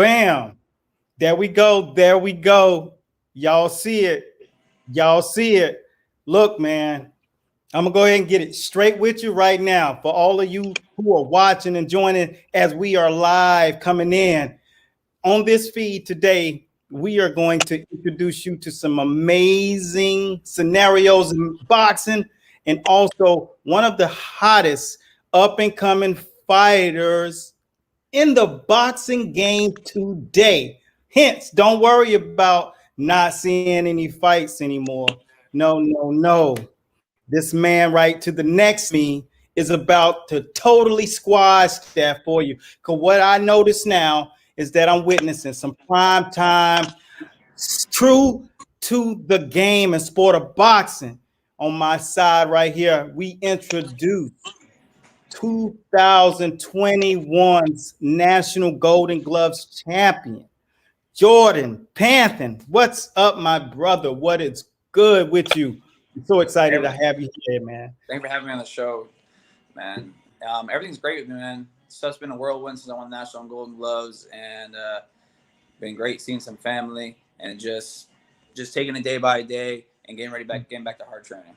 Bam. There we go. There we go. Y'all see it. Y'all see it. Look, man, I'm going to go ahead and get it straight with you right now. For all of you who are watching and joining as we are live coming in on this feed today, we are going to introduce you to some amazing scenarios in boxing and also one of the hottest up and coming fighters in the boxing game today. Hence, don't worry about not seeing any fights anymore. No, no, no. This man right to the next me is about to totally squash that for you. Because what I notice now is that I'm witnessing some prime time, true to the game and sport of boxing. On my side right here, we introduce 2021's National Golden Gloves champion, Jordan Panthen. What's up, my brother? What is good with you? I'm so excited to have you here, man. Thanks for having me on the show, man. Everything's great with me, man. Stuff's been a whirlwind since I won the National Golden Gloves, and been great seeing some family and just taking it day by day and getting back to hard training.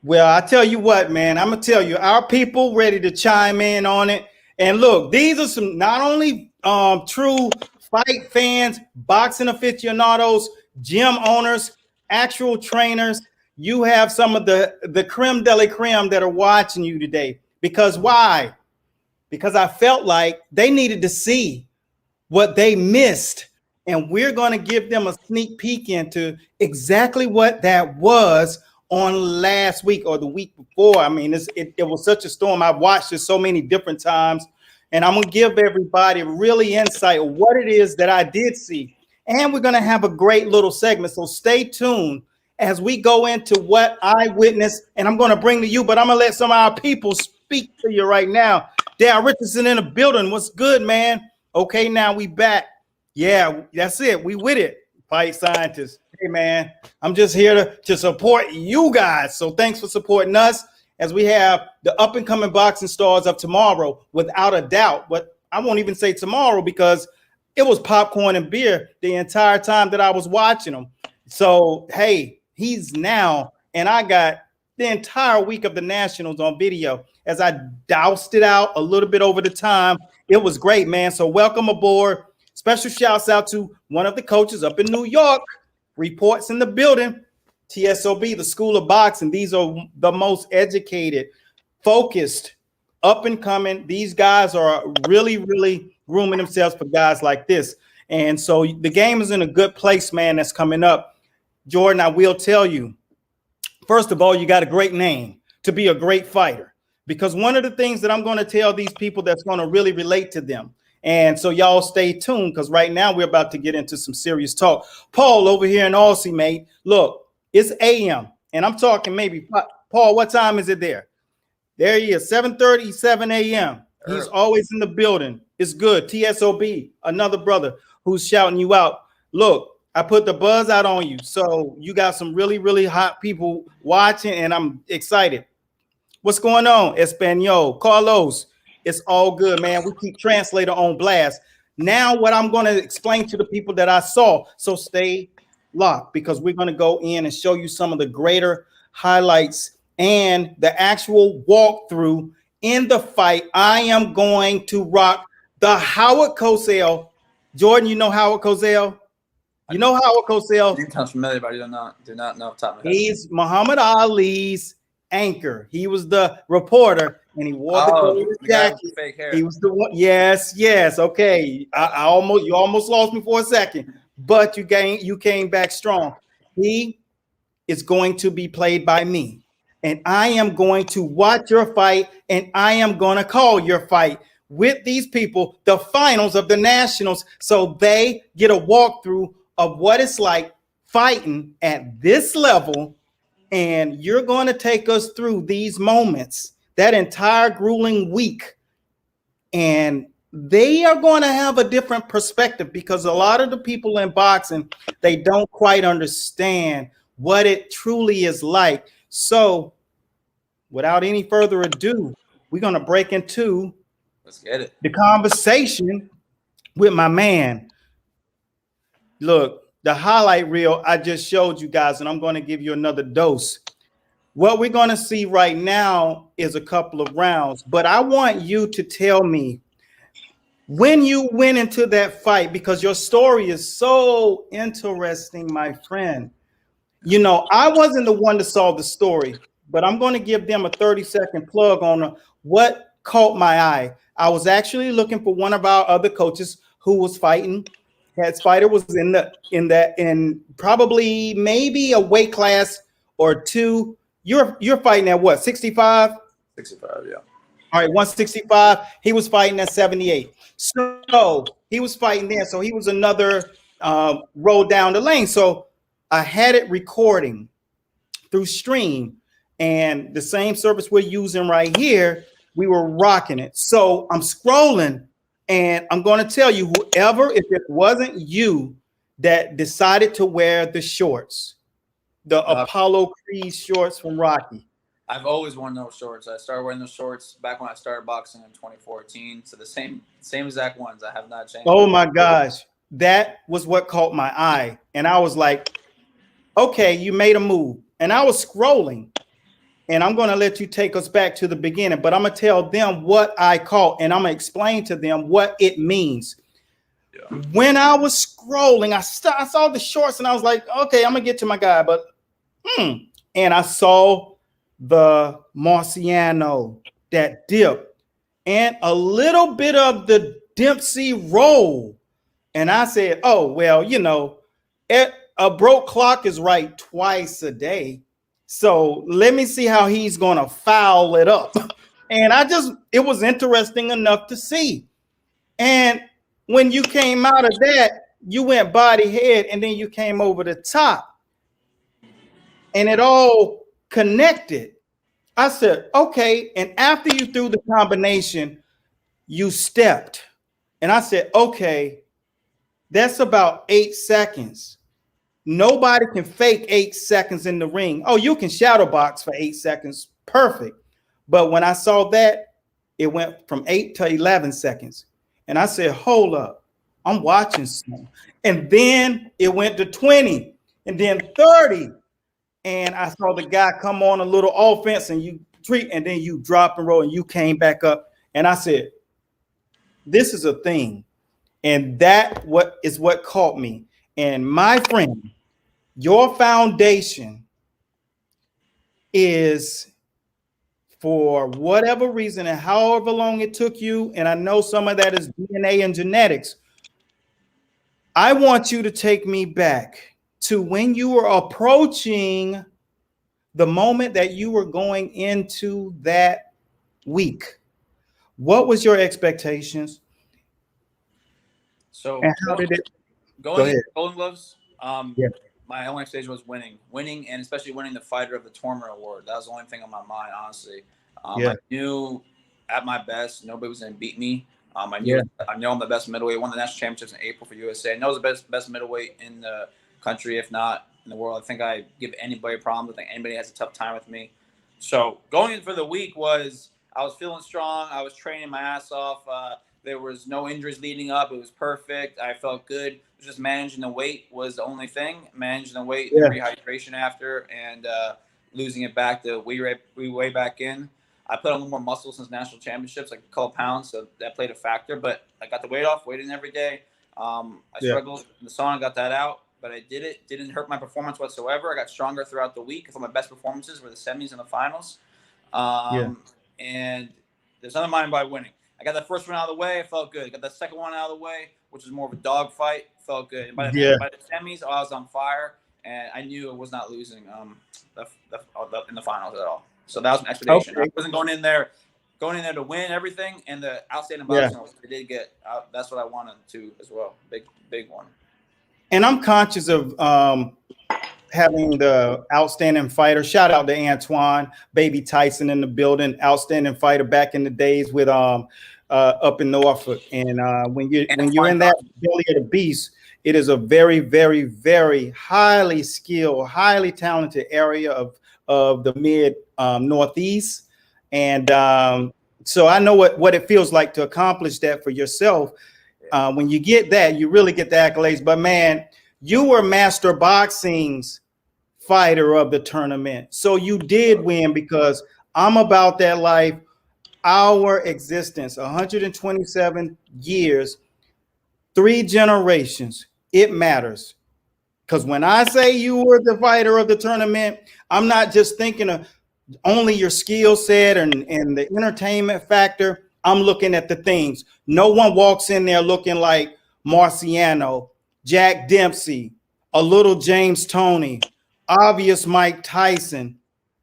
Well, I tell you what, man, I'm gonna tell you, our people ready to chime in on it. And look, these are some not only true fight fans, boxing aficionados, gym owners, actual trainers. You have some of the creme de la creme that are watching you today. Because why? Because I felt like they needed to see what they missed. And we're going to give them a sneak peek into exactly what that was on last week or the week before. I mean, it was such a storm. I've watched it so many different times. And I'm going to give everybody really insight of what it is that I did see. And we're going to have a great little segment. So stay tuned as we go into what I witnessed, and I'm going to bring to you, but I'm going to let some of our people speak to you right now. Dale Richardson in the building. What's good, man? Okay, now we back. Yeah, that's it. We with it. Fight scientists. Hey, man, I'm just here to support you guys. So thanks for supporting us as we have the up-and-coming boxing stars of tomorrow, without a doubt. But I won't even say tomorrow because it was popcorn and beer the entire time that I was watching them. So, hey, he's now, and I got the entire week of the Nationals on video as I doused it out a little bit over the time. It was great, man. So welcome aboard. Special shouts out to one of the coaches up in New York. Reports in the building. TSOB, the School of Boxing. These are the most educated, focused, up and coming. These guys are really, really grooming themselves for guys like this. And so the game is in a good place, man, that's coming up. Jordan, I will tell you, first of all, you got a great name to be a great fighter, because one of the things that I'm going to tell these people that's going to really relate to them. And so y'all stay tuned, because right now we're about to get into some serious talk. Paul over here in Aussie, mate, look, it's AM, and I'm talking maybe, Paul, what time is it there? There he is, 7:30, 7 a.m. He's always in the building. It's good. TSOB, another brother who's shouting you out. Look, I put the buzz out on you. So you got some really, really hot people watching, and I'm excited. What's going on, Espanol? Carlos, it's all good, man. We keep translator on blast. Now what I'm going to explain to the people that I saw. So stay locked, because we're going to go in and show you some of the greater highlights and the actual walkthrough in the fight. I am going to rock the Howard Cosell. Jordan, you know Howard Cosell? You know Howard Cosell? You sound familiar, but I do not know off the top of my head. He's Muhammad Ali's anchor. He was the reporter, and he wore the gold jacket. Fake hair. He was the one. Yes. Okay. You almost lost me for a second, but you came back strong. He is going to be played by me, and I am going to watch your fight, and I am going to call your fight with these people, the finals of the Nationals, so they get a walkthrough of what it's like fighting at this level. And you're going to take us through these moments, that entire grueling week. And they are going to have a different perspective, because a lot of the people in boxing, they don't quite understand what it truly is like. So without any further ado, we're going to break into Let's get it. the conversation with my man, Look, the highlight reel I just showed you guys, and I'm going to give you another dose. What we're going to see right now is a couple of rounds, but I want you to tell me when you went into that fight, because your story is so interesting, my friend. You know, I wasn't the one to solve the story, but I'm going to give them a 30-second plug on what caught my eye. I was actually looking for one of our other coaches who was fighting. That fighter was in probably maybe a weight class or two. You're fighting at what, 65? 65, yeah. All right, 165. He was fighting at 78. So he was fighting there. So he was another row down the lane. So I had it recording through stream, and the same service we're using right here, we were rocking it. So I'm scrolling, and I'm going to tell you, whoever, if it wasn't you that decided to wear the shorts, the Apollo Creed shorts from Rocky. I've always worn those shorts. I started wearing those shorts back when I started boxing in 2014. So the same exact ones. I have not changed. Oh my gosh. That was what caught my eye. And I was like, okay, you made a move. And I was scrolling, and I'm going to let you take us back to the beginning, but I'm going to tell them what I caught, and I'm going to explain to them what it means. Yeah. When I was scrolling, I saw the shorts, and I was like, okay, I'm going to get to my guy, but and I saw the Marciano, that dip, and a little bit of the Dempsey roll. And I said, oh, well, you know, a broke clock is right twice a day. So let me see how he's going to foul it up. And it was interesting enough to see. And when you came out of that, you went body head, and then you came over the top, and it all connected. I said, okay. And after you threw the combination, you stepped. And I said, okay, that's about 8 seconds. Nobody can fake 8 seconds in the ring. Oh, you can shadow box for 8 seconds. Perfect. But when I saw that, it went from 8 to 11 seconds. And I said, hold up, I'm watching some. And then it went to 20 and then 30. And I saw the guy come on a little offense, and you treat, and then you drop and roll, and you came back up. And I said, this is a thing. And that is what caught me. And my friend, your foundation is, for whatever reason and however long it took you, and I know some of that is DNA and genetics, I want you to take me back to when you were approaching the moment that you were going into that week. What was your expectations? So and how did it go ahead. Golden Gloves? Yeah. My only expectation was winning, and especially winning the Fighter of the Tournament award. That was the only thing on my mind, honestly. I knew at my best nobody was going to beat me. I know I'm the best middleweight. Won the national championships in April for USA. I know I was the best middleweight in the country, if not in the world. I think I give anybody a problem. I think anybody has a tough time with me. So going in for the week I was feeling strong. I was training my ass off. There was no injuries leading up. It was perfect. I felt good. Just managing the weight was the only thing. Managing the weight, the rehydration after, and losing it back to way back in. I put on a little more muscle since national championships, like a couple pounds, so that played a factor. But I got the weight off, weighed in every day. I struggled in the sauna, got that out, but I did it. Didn't hurt my performance whatsoever. I got stronger throughout the week. Some of my best performances were the semis and the finals. And there's nothing mind by winning. I got the first one out of the way. I felt good. Got the second one out of the way, which was more of a dog fight. Felt good. And by the semis, I was on fire, and I knew I was not losing in the finals at all. So that was an expectation. Okay. I wasn't going in there to win everything, and the outstanding boxing I did get. That's what I wanted to as well. Big one. And I'm conscious of having the outstanding fighter. Shout out to Antoine, Baby Tyson in the building. Outstanding fighter back in the days with up in Norfolk. And when you're in that belly of the beast, it is a very, very, very highly skilled, highly talented area of the mid Northeast. And so I know what it feels like to accomplish that for yourself. When you get that, you really get the accolades. But man, You were Master Boxing's fighter of the tournament. So you did win because I'm about that life. Our existence, 127 years, 3 generations, it matters. Because when I say you were the fighter of the tournament, I'm not just thinking of only your skill set and the entertainment factor. I'm looking at the things. No one walks in there looking like Marciano, Jack Dempsey, a little James Toney, obvious Mike Tyson.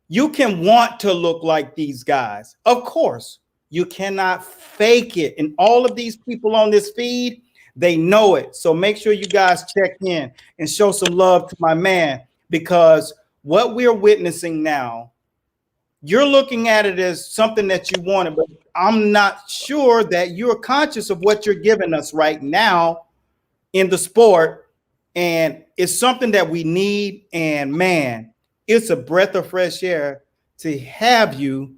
You can want to look like these guys. Of course, you cannot fake it. And all of these people on this feed, they know it. So make sure you guys check in and show some love to my man, because what we're witnessing now, you're looking at it as something that you wanted, but I'm not sure that you're conscious of what you're giving us right now in the sport. And it's something that we need. And man, it's a breath of fresh air to have you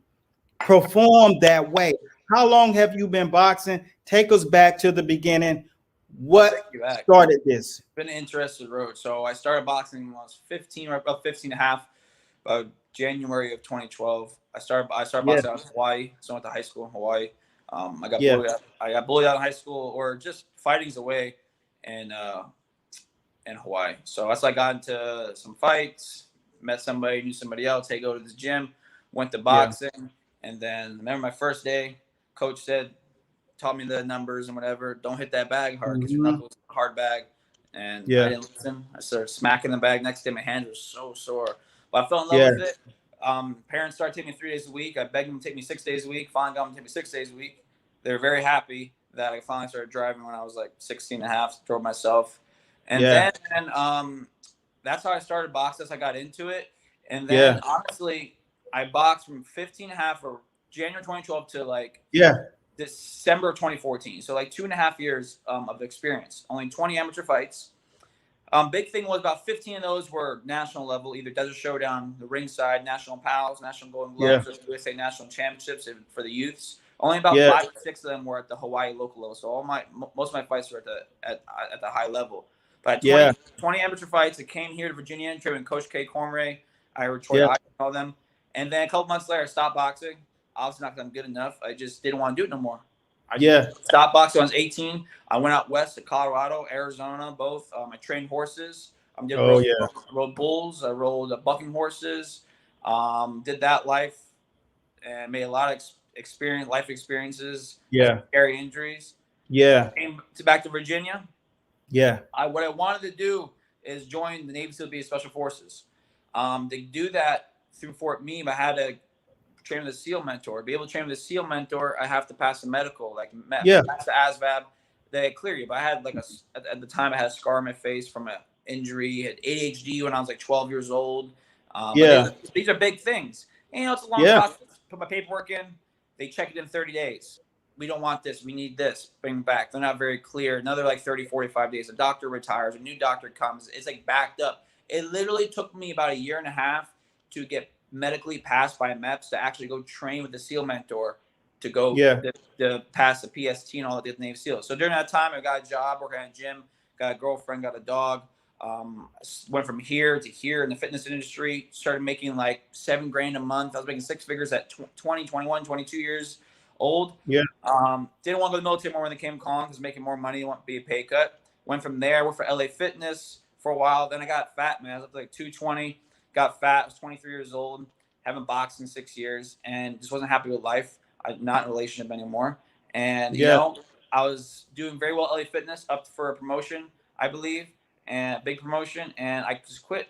perform that way. How long have you been boxing? Take us back to the beginning. What started this? It's been an interesting road. So I started boxing when I was 15, or about 15 and a half. January of 2012. I started boxing out in Hawaii. So I went to high school in Hawaii. I got bullied out. I got bullied out in high school, or just fighting's away in Hawaii. So that's I got into some fights, met somebody, knew somebody else. Hey, go to the gym, went to boxing, and then remember my first day, coach taught me the numbers and whatever. Don't hit that bag hard because your knuckles are a hard bag. And I didn't listen. I started smacking the bag. Next day, my hands were so sore. But I fell in love with it. Parents started taking me 3 days a week. I begged them to take me 6 days a week. Finally got them to take me 6 days a week. They were very happy that I finally started driving when I was like 16 and a half, drove myself. And then that's how I started boxing. That's how I got into it. And then honestly, I boxed from 15 and a half, or January 2012 to like December of 2014. So like 2.5 years of experience. Only 20 amateur fights. Big thing was about 15 of those were national level, either Desert Showdown, the ringside, National Pals, National Golden Gloves, or USA National Championships for the youths. Only about 5 or 6 of them were at the Hawaii local level. So most of my fights were at the high level. But 20 amateur fights. I came here to Virginia and trained with Coach K. Cornray. I Troy I all them. And then a couple months later, I stopped boxing. Obviously not because I'm good enough. I just didn't want to do it no more. I stopped boxing when I was 18. I went out west to Colorado, Arizona, both. I trained horses. Rode bulls. I rode bucking horses. Did that life and made a lot of life experiences. Scary injuries. Came back to Virginia. What I wanted to do is join the Navy SEAL Special Forces. To do that through Fort Meade, I had to train with a SEAL mentor. To be able to train with a SEAL mentor, I have to pass a medical, pass the ASVAB. They clear you. But I had at the time I had a scar on my face from an injury. I had ADHD when I was like 12 years old. These are big things. And it's a long process. Put my paperwork in. They check it in 30 days. We don't want this. We need this. Bring it back. They're not very clear. Another 30, 45 days. A doctor retires. A new doctor comes. It's backed up. It literally took me about 1.5 years to get medically passed by MEPS to actually go train with the SEAL mentor to go to pass the PST and all the Navy SEALs. So during that time, I got a job, working at a gym, got a girlfriend, got a dog. Went from here to here in the fitness industry. Started making like $7,000 a month. I was making 6 figures at 20, 21, 22 years old. Didn't want to go to the military more when they came calling because making more money, want to be a pay cut. Went from there, worked for LA Fitness for a while. Then I got fat, man. I was up to like 220. Got fat. I was 23 years old. Haven't boxed in 6 years and just wasn't happy with life. I'm not in a relationship anymore. And, you know, I was doing very well at LA Fitness, up for a promotion, I believe, and a big promotion. And I just quit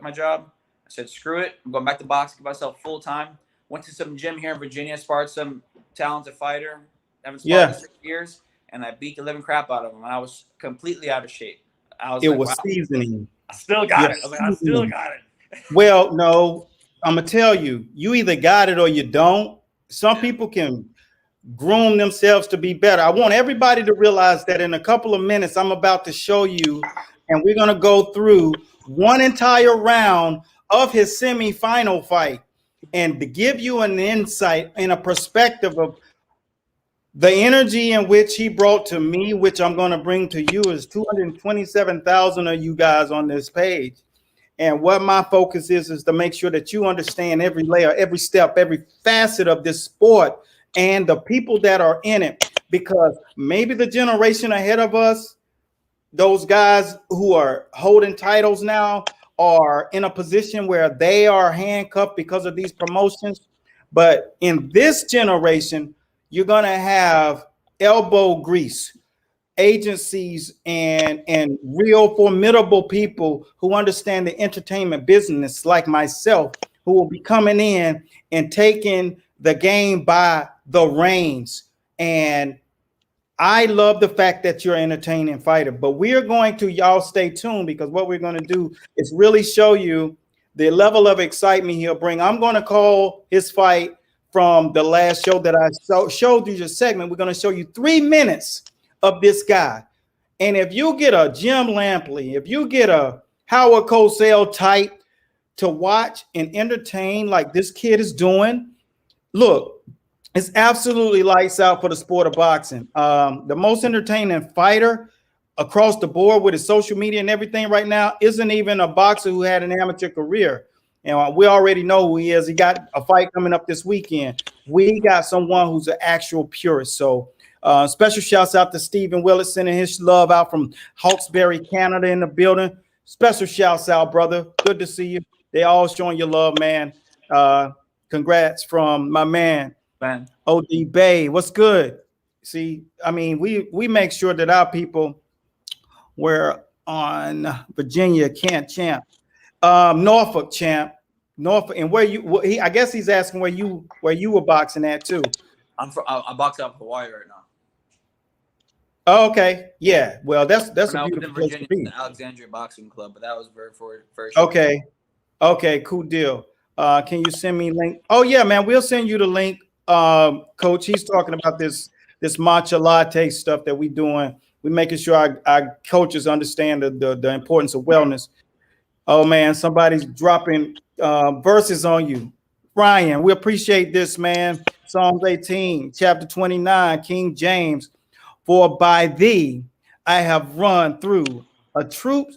my job. I said, screw it. I'm going back to boxing, give myself full time. Went to some gym here in Virginia, sparred some talented fighter. Haven't sparred in 6 years. And I beat the living crap out of him. And I was completely out of shape. It was seasoning. I still got it. I still got it. Well, no, I'm going to tell you, you either got it or you don't. Some people can groom themselves to be better. I want everybody to realize that in a couple of minutes, I'm about to show you, and we're going to go through one entire round of his semifinal fight and to give you an insight and a perspective of The energy in which he brought to me, which I'm going to bring to you, is 227,000 of you guys on this page. And what my focus is to make sure that you understand every layer, every step, every facet of this sport and the people that are in it. Because maybe the generation ahead of us, those guys who are holding titles now, are in a position where they are handcuffed because of these promotions. But in this generation, you're going to have elbow grease agencies and real formidable people who understand the entertainment business, like myself, who will be coming in and taking the game by the reins. And I love the fact that you're an entertaining fighter, but we are going to, y'all stay tuned, because what we're going to do is really show you the level of excitement he'll bring. I'm going to call his fight from the last show that I showed you your segment. We're going to show you 3 minutes of this guy. And if you get a Jim Lampley, if you get a Howard Cosell type to watch and entertain like this kid is doing, look, it's absolutely lights out for the sport of boxing. The most entertaining fighter across the board with his social media and everything right now isn't even a boxer who had an amateur career. And we already know who he is. He got a fight coming up this weekend. We got someone who's an actual purist. So special shouts out to Stephen Willis, sending his love out from Hawkesbury, Canada, in the building. Special shouts out, brother. Good to see you. They all showing your love, man. Congrats from my man. OD Bay, what's good? See, I mean, we make sure that our people were on Virginia champ, Norfolk champ, Norfolk, and where you? I guess he's asking where you were boxing at too. I box out of Hawaii right now. Oh, okay, yeah. Well, that's a beautiful place Virginia, to be. the Alexandria Boxing Club, but that was first. Okay, cool deal. Can you send me a link? Oh yeah, man, we'll send you the link. Coach, he's talking about this matcha latte stuff that we're doing. We're making sure our coaches understand the importance of wellness. Oh man, somebody's dropping verses on you. Ryan, we appreciate this, man. Psalms 18, chapter 29, King James. For by thee I have run through a troop,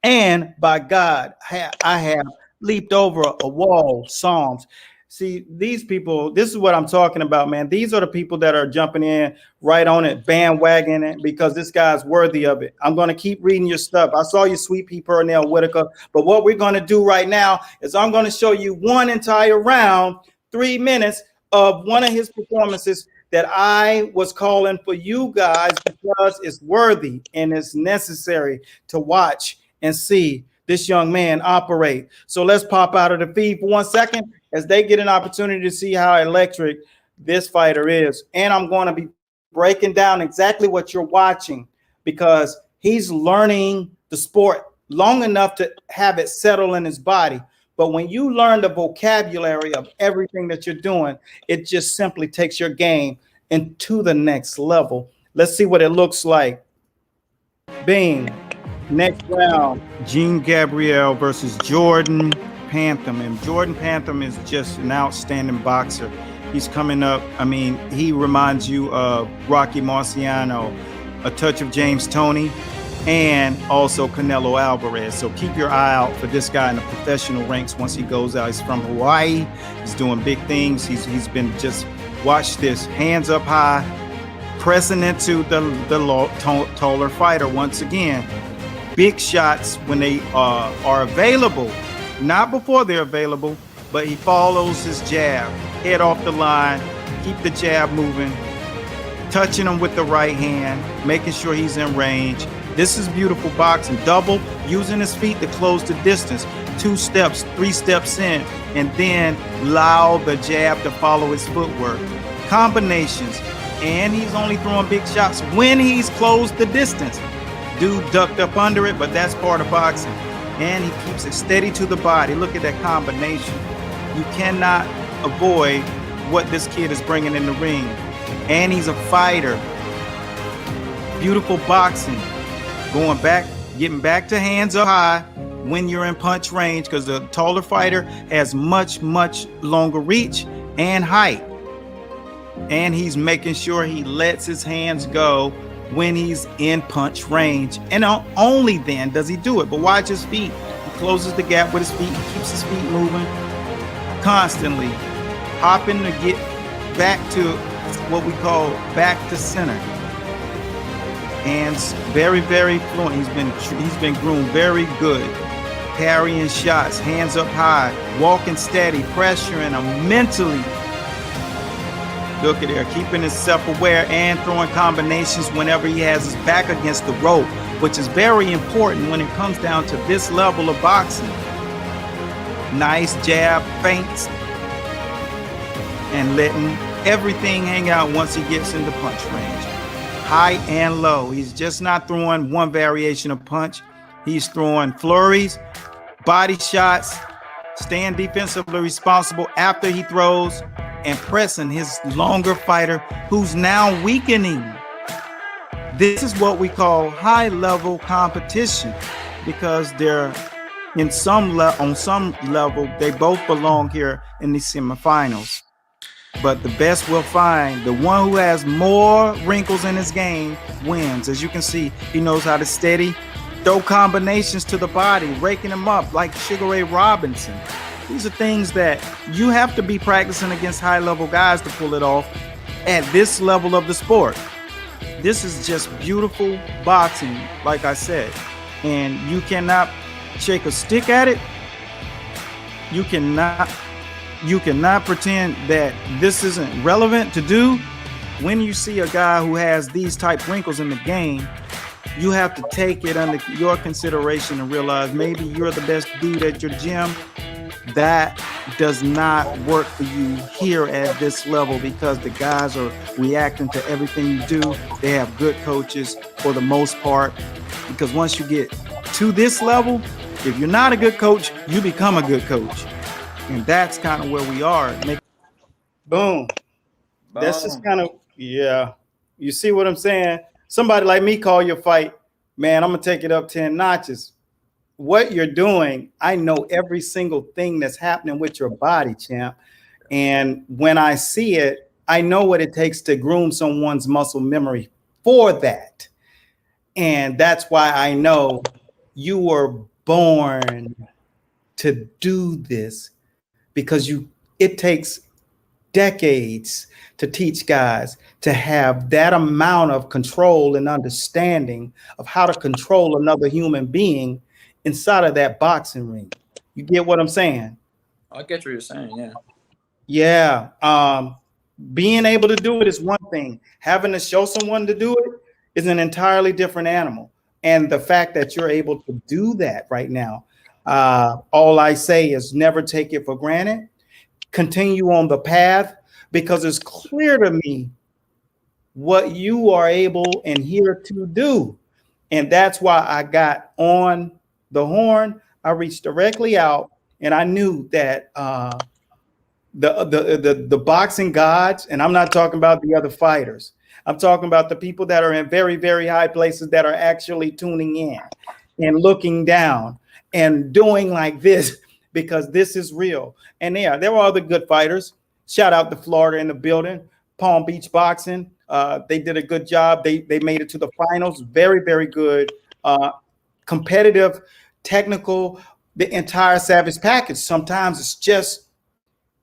and by God I have leaped over a wall. Psalms. See, these people, this is what I'm talking about, man. These are the people that are jumping in right on it, bandwagoning it, because this guy's worthy of it. I'm going to keep reading your stuff. I saw you, Sweet Pea Purnell Whitaker. But what we're going to do right now is I'm going to show you one entire round, 3 minutes of one of his performances that I was calling for you guys, because it's worthy and it's necessary to watch and see this young man operate. So let's pop out of the feed for 1 second as they get an opportunity to see how electric this fighter is. And I'm going to be breaking down exactly what you're watching, because he's learning the sport long enough to have it settle in his body. But when you learn the vocabulary of everything that you're doing, it just simply takes your game into the next level. Let's see what it looks like. Bing. Next round, Jean Gabrielle versus Jordan Pantherman. Jordan Pantherman is just an outstanding boxer. He's coming up. I mean, he reminds you of Rocky Marciano, a touch of James Toney, and also Canelo Alvarez. So keep your eye out for this guy in the professional ranks once he goes out. He's from Hawaii. He's doing big things. He's been just, watch this, hands up high, pressing into the taller fighter once again. Big shots when they are available, not before they're available, but he follows his jab, head off the line, keep the jab moving, touching him with the right hand, making sure he's in range. This is beautiful boxing. Double, using his feet to close the distance. 2 steps, 3 steps in, and then allow the jab to follow his footwork. Combinations, and he's only throwing big shots when he's closed the distance. Dude ducked up under it, but that's part of boxing. And he keeps it steady to the body. Look at that combination. You cannot avoid what this kid is bringing in the ring. And he's a fighter. Beautiful boxing. Going back, getting back to hands up high when you're in punch range, because the taller fighter has much, much longer reach and height. and he's making sure he lets his hands go when he's in punch range. And only then does he do it. But watch his feet. He closes the gap with his feet. He keeps his feet moving constantly, hopping to get back to what we call back to center. Hands very, very fluent. He's been groomed very good. Parrying shots, hands up high, walking steady, pressuring him mentally. Look at there, keeping his self-aware and throwing combinations whenever he has his back against the rope, which is very important when it comes down to this level of boxing. Nice jab, feints, and letting everything hang out once he gets into punch range. High and low. He's just not throwing one variation of punch. He's throwing flurries, body shots, staying defensively responsible after he throws, and pressing his longer fighter who's now weakening. This is what we call high-level competition, because they're on some level, they both belong here in the semifinals. But the best will find. The one who has more wrinkles in his game wins. As you can see, he knows how to steady, throw combinations to the body, raking them up like Sugar Ray Robinson. These are things that you have to be practicing against high-level guys to pull it off at this level of the sport. This is just beautiful boxing, like I said. And you cannot shake a stick at it. You cannot pretend that this isn't relevant to do. When you see a guy who has these type wrinkles in the game, you have to take it under your consideration and realize maybe you're the best dude at your gym. That does not work for you here at this level, because the guys are reacting to everything you do. They have good coaches for the most part, because once you get to this level, if you're not a good coach, you become a good coach. And that's kind of where we are. Boom. That's just kind of, yeah. You see what I'm saying? Somebody like me call your fight, man, I'm going to take it up 10 notches. What you're doing, I know every single thing that's happening with your body, champ. And when I see it, I know what it takes to groom someone's muscle memory for that. And that's why I know you were born to do this, because it takes decades to teach guys to have that amount of control and understanding of how to control another human being inside of that boxing ring. You get what I'm saying? I get what you're saying, yeah. Yeah. Being able to do it is one thing. Having to show someone to do it is an entirely different animal. And the fact that you're able to do that right now, all I say is never take it for granted. Continue on the path, because it's clear to me what you are able and here to do. And that's why I got on the horn. I reached directly out, and I knew that the boxing gods, and I'm not talking about the other fighters, I'm talking about the people that are in very, very high places that are actually tuning in and looking down and doing like this, because this is real. And there were other good fighters. Shout out to Florida in the building, Palm Beach Boxing. They did a good job. They made it to the finals. Very, very good. Competitive, technical, the entire Savage package. Sometimes it's just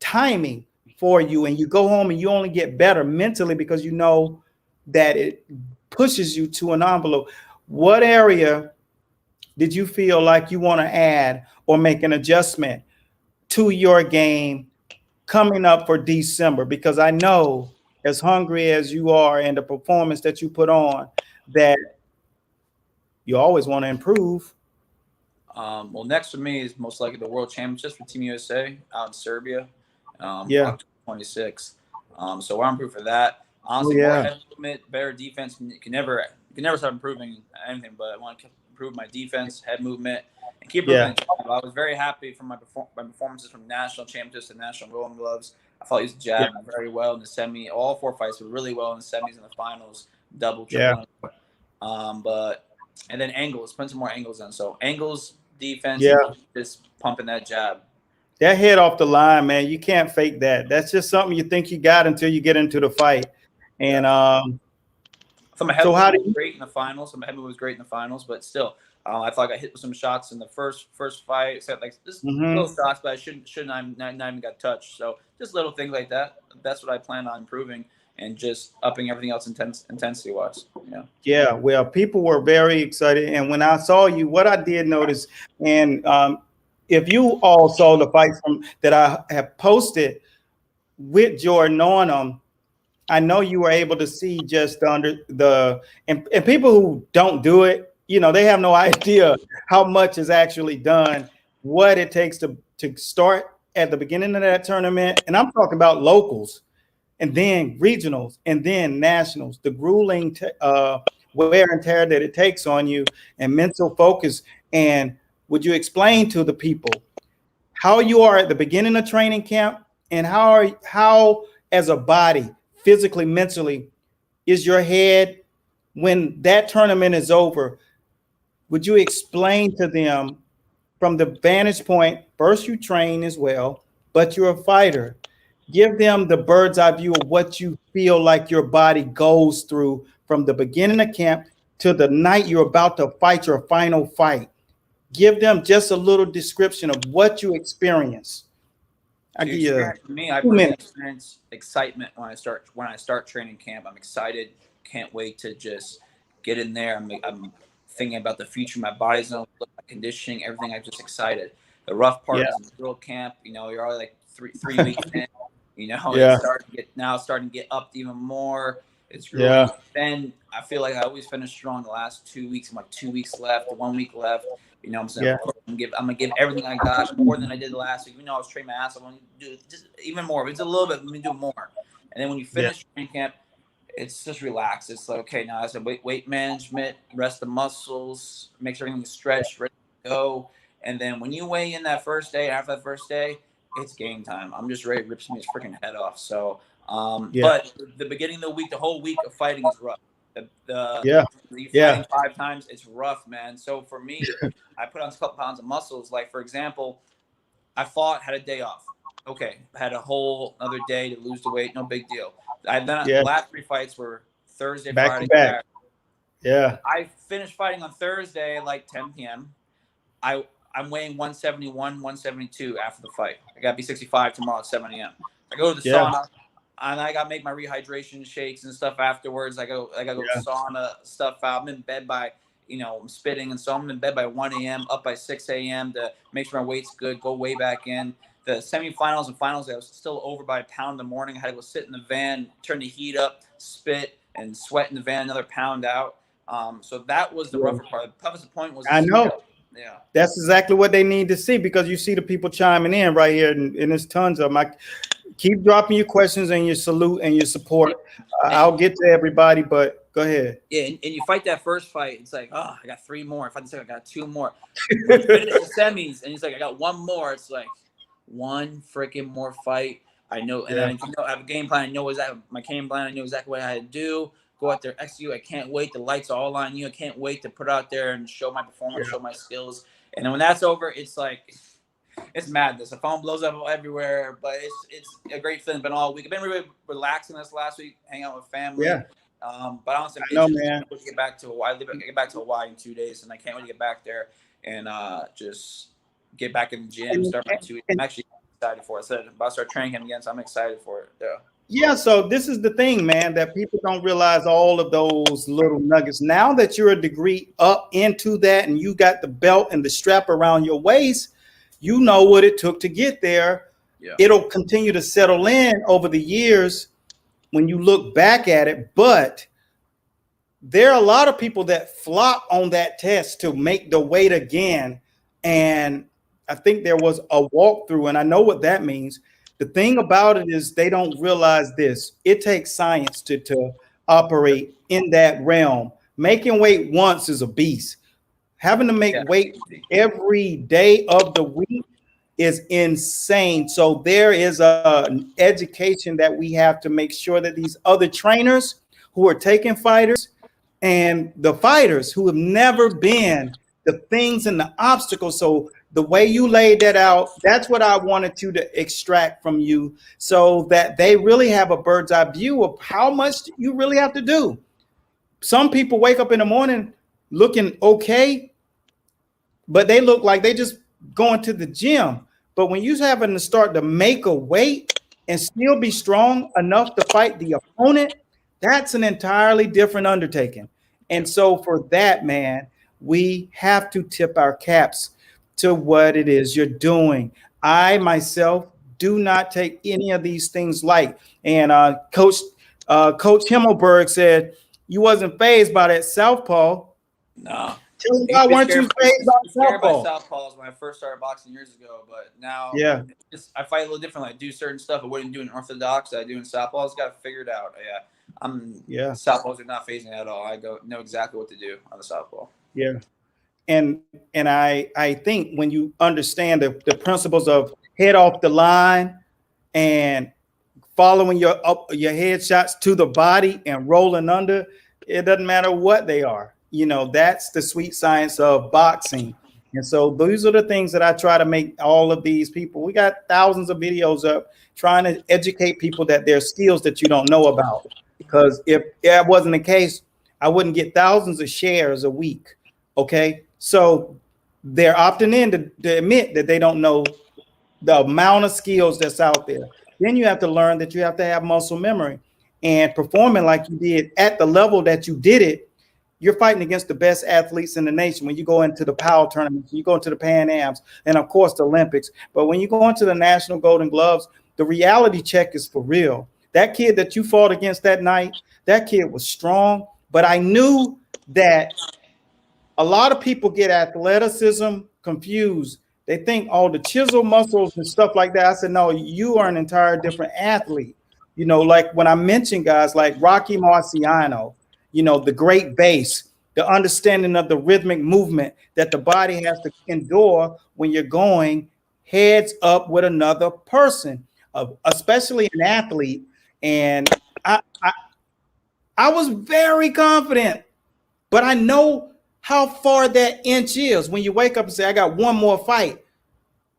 timing for you, and you go home and you only get better mentally because you know that it pushes you to an envelope. What area did you feel like you want to add or make an adjustment to your game coming up for December? Because I know, as hungry as you are and the performance that you put on, that you always want to improve. Well, next for me is most likely the World Championships for Team USA out in Serbia, October 26th. So we're improved for that. Honestly, more head movement, better defense. You can never start improving anything, but I want to improve my defense, head movement, and keep improving. I was very happy from my performances from national championships to national Golden Gloves. I felt he used jab very well in the semi. All 4 fights were really well in the semis and the finals, double, triple. And then angles, put some more angles in. So angles, defense, just pumping that jab. That head off the line, man, you can't fake that. That's just something you think you got until you get into the fight. And So my head so how do movement was you? great in the finals. So my head movement was great in the finals, but still, I thought I got hit with some shots in the first fight. Except like just little Mm-hmm. shots, but I shouldn't have not even got touched. So just little things like that. That's what I plan on improving and just upping everything else intensity wise. Yeah. Yeah, well, people were very excited, and when I saw you, what I did notice, and if you all saw the fights from that I have posted with Jordan on them, I know you were able to see just under the and people who don't do it, they have no idea how much is actually done, what it takes to start at the beginning of that tournament, and I'm talking about locals and then regionals and then nationals, the grueling wear and tear that it takes on you and mental focus. And would you explain to the people how you are at the beginning of training camp and how as a body, physically, mentally, is your head when that tournament is over? Would you explain to them from the vantage point, first you train as well, but you're a fighter. Give them the bird's eye view of what you feel like your body goes through from the beginning of camp to the night you're about to fight your final fight. Give them just a little description of what you experience. I To give you experience for me, I 2 minutes. personally experience excitement when I start training camp. I'm excited, can't wait to just get in there. I'm thinking about the future, my body's gonna look, my conditioning, everything. I'm just excited. The rough Yeah, part is in drill camp. You're already like three weeks in. yeah, It's starting to get up even more. It's grueling. yeah, Then I feel like I always finish strong the last 2 weeks. I'm like 2 weeks left, 1 week left. What I'm saying, yeah, of course, I'm gonna give everything I got, more than I did last week. Even though I was training my ass, I want to do just even more. If it's a little bit, let me do more. And then when you yeah, finish training camp, it's just relaxed. It's like, okay, now I said weight management, rest the muscles, make sure everything's stretched, ready to go. And then when you weigh in that first day, after that first day, it's game time. I'm just ready to rip somebody's freaking head off. So, yeah, but the beginning of the week, the whole week of fighting is rough. The yeah, you yeah, fighting 5 times, it's rough, man. So for me, I put on a couple pounds of muscles. Like for example, I fought, had a day off. Okay, had a whole other day to lose the weight, no big deal. The yeah. last 3 fights were Thursday, Back to Friday, back. Saturday. Yeah, I finished fighting on Thursday at like 10 p.m. I'm weighing 171, 172 after the fight. I got to be 65 tomorrow at 7 a.m. I go to the yeah, sauna, and I got to make my rehydration shakes and stuff afterwards. I got to go yeah, sauna stuff out. I'm in bed by, I'm spitting, and so I'm in bed by 1 a.m. up by 6 a.m. to make sure my weight's good. Go way back in. The semifinals and finals, I was still over by a pound in the morning. I had to go sit in the van, turn the heat up, spit, and sweat in the van another pound out. So that was the yeah. rougher part. The toughest point was the I know. sweat. Yeah. That's exactly what they need to see because you see the people chiming in right here, and there's tons of them. I keep dropping your questions and your salute and your support. And, I'll get to everybody, but go ahead. yeah, and you fight that first fight, it's like, oh, I got 3 more. If I say I got 2 more. When you finish the semis, and it's like, I got 1 more. It's like one freaking more fight. I know, and Yeah, I have a game plan. I know exactly my game plan. I know exactly what I had to do. Go out there, execute. I can't wait. The lights are all on you. I can't wait to put out there and show my performance, yeah, show my skills. And then when that's over, it's like it's madness. The phone blows up everywhere, but it's a great feeling. Been all week. I've been really relaxing this last week, hang out with family. yeah. But honestly, I it's know, just man. to get back to Hawaii. Get back to Hawaii in 2 days, and I can't wait to get back there and just get back in the gym. And, Start my 2 weeks. I'm and actually excited for it. I said I'm about to start training him again, so I'm excited for it. Yeah. yeah, so this is the thing, man, that people don't realize all of those little nuggets. Now that you're a degree up into that and you got the belt and the strap around your waist, you know what it took to get there. Yeah. It'll continue to settle in over the years when you look back at it, but there are a lot of people that flop on that test to make the weight again. And I think there was a walkthrough, and I know what that means. The thing about it is they don't realize this. It takes science to operate in that realm. Making weight once is a beast. Having to make Yeah. weight every day of the week is insane. So there is an education that we have to make sure that these other trainers who are taking fighters and the fighters who have never been the things and the obstacles. So the way you laid that out, that's what I wanted to extract from you so that they really have a bird's eye view of how much you really have to do. Some people wake up in the morning looking okay, but they look like they just going to the gym. But when you're having to start to make a weight and still be strong enough to fight the opponent, that's an entirely different undertaking. And so for that, man, we have to tip our caps to what it is you're doing. I myself do not take any of these things light. And Coach Himmelberg said you wasn't phased by that southpaw. No. Tell me why weren't you phased by southpaw? Southpaws when I first started boxing years ago, but now I fight a little differently. I do certain stuff I wouldn't do in orthodox. I do in southpaws. Got to figure it out. Southpaws are not phasing at all. I know exactly what to do on the southpaw. Yeah, and I think when you understand the principles of head off the line and following your head shots to the body and rolling under, it doesn't matter what they are. That's the sweet science of boxing. And so these are the things that I try to make all of these people. We got thousands of videos up trying to educate people that there's skills that you don't know about. Because if that wasn't the case, I wouldn't get thousands of shares a week. Okay. So they're opting in to admit that they don't know the amount of skills that's out there. Then you have to learn that you have to have muscle memory, and performing like you did at the level that you did it. You're fighting against the best athletes in the nation when you go into the POW tournaments, you go into the Pan Ams, and of course the Olympics. But when you go into the National Golden Gloves, the reality check is for real. That kid that you fought against that night, that kid was strong. But I knew that a lot of people get athleticism confused. They think all the chisel muscles and stuff like that. I said, no, you are an entire different athlete. Like when I mentioned guys like Rocky Marciano, the great base, the understanding of the rhythmic movement that the body has to endure when you're going heads up with another person, especially an athlete. And I was very confident, but I know how far that inch is. When you wake up and say, I got one more fight,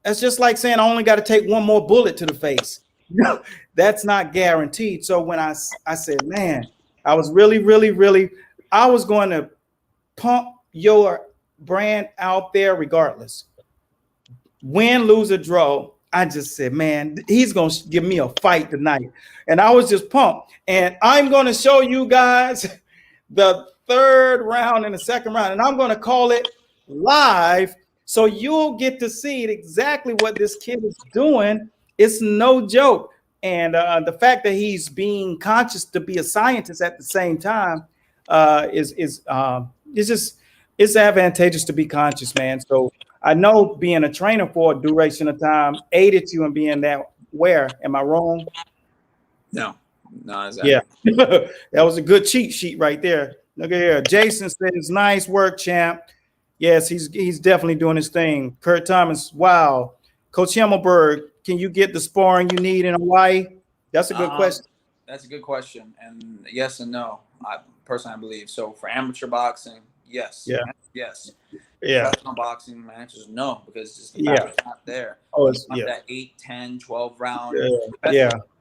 that's just like saying I only got to take one more bullet to the face. That's not guaranteed. So when I said, man, I was really, really, really, I was going to pump your brand out there regardless. Win, lose, or draw. I just said, man, he's going to give me a fight tonight. And I was just pumped. And I'm going to show you guys the third round and the second round. And I'm going to call it live so you'll get to see exactly what this kid is doing. It's no joke. And the fact that he's being conscious to be a scientist at the same time it's advantageous to be conscious, man. So I know being a trainer for a duration of time aided you in being that aware. Am I wrong? No, exactly. Yeah, that was a good cheat sheet right there. Look at here. Jason says, "Nice work, champ." Yes, he's definitely doing his thing. Kurt Thomas, wow. Coach Himmelberg, can you get the sparring you need in Hawaii? That's a good question. That's a good question, and yes and no. I believe so. For amateur boxing, yes. Yeah. Yes. Yeah. Professional boxing, my answer is no, because it's not there. Oh, it's that 8, 10, 12 round.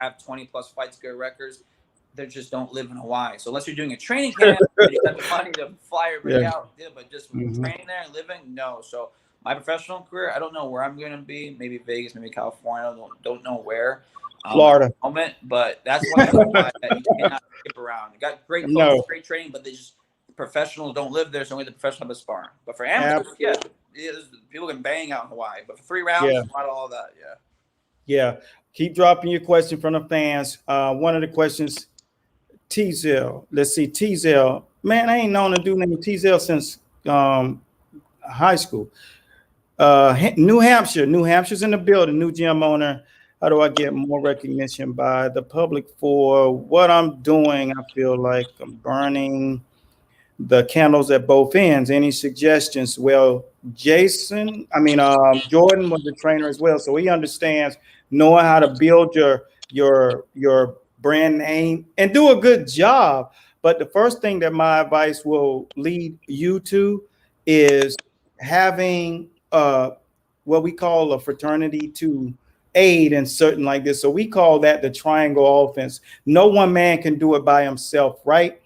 Have 20 plus fights, good records. They just don't live in Hawaii. So unless you're doing a training camp, you have the money to fly everybody out. Yeah, but just training there and living, no. So my professional career, I don't know where I'm going to be. Maybe Vegas, maybe California. Don't know where. Florida. At the moment, but that's why you cannot skip around. You got great coaches, great training, but professionals don't live there, so only the professional have a sparring. But for amateurs, people can bang out in Hawaii. But for 3 rounds, not all that. Yeah. Keep dropping your question from the fans. One of the questions, T-Zell. Let's see, T-Zell. Man, I ain't known to do named T-Zell since high school. New Hampshire. New Hampshire's in the building. New gym owner. How do I get more recognition by the public for what I'm doing? I feel like I'm burning the candles at both ends. Any suggestions? Well, Jordan was the trainer as well, so he understands knowing how to build your brand name and do a good job. But the first thing that my advice will lead you to is having what we call a fraternity to aid in certain like this. So we call that the triangle offense. No one man can do it by himself, right?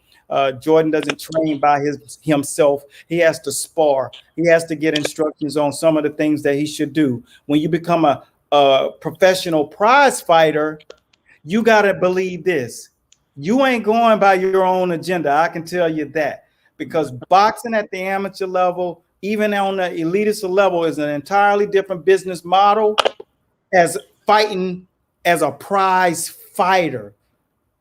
Jordan doesn't train by himself. He has to spar. He has to get instructions on some of the things that he should do. When you become a professional prize fighter, you got to believe this. You ain't going by your own agenda. I can tell you that, because boxing at the amateur level, even on the elitist level, is an entirely different business model as fighting as a prize fighter.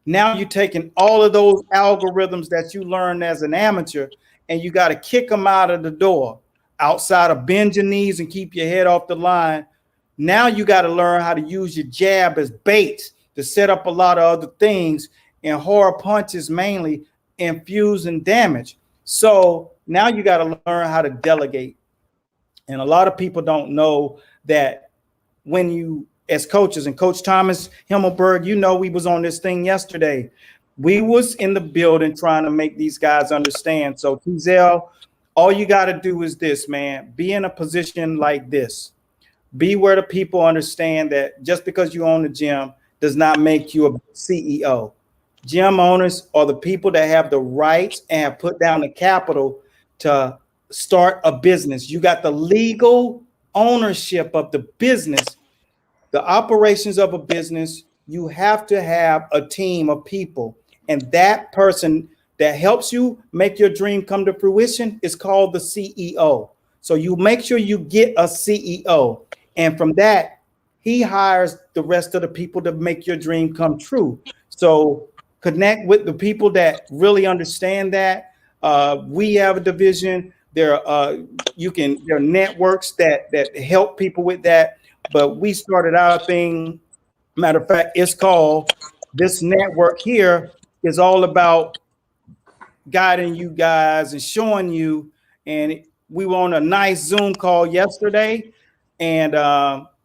Now you're taking all of those algorithms that you learned as an amateur, and you got to kick them out of the door. Outside of bend your knees and keep your head off the line. Now you got to learn how to use your jab as bait to set up a lot of other things, and horror punches mainly infuse and damage. So now you got to learn how to delegate. And a lot of people don't know that when you, as coaches, and Coach Thomas Himmelberg, you know, we was on this thing yesterday. We was in the building trying to make these guys understand. So Tezel, all you got to do is this, man. Be in a position like this. Be where the people understand that just because you own the gym does not make you a CEO. Gym owners are the people that have the rights and have put down the capital to start a business. You got the legal ownership of the business, the operations of a business. You have to have a team of people, and that person that helps you make your dream come to fruition is called the CEO. So you make sure you get a CEO, and from that, he hires the rest of the people to make your dream come true. So connect with the people that really understand that. We have a division. There are networks that help people with that. But we started our thing. Matter of fact, it's called, this network here is all about guiding you guys and showing you. And we were on a nice Zoom call yesterday, and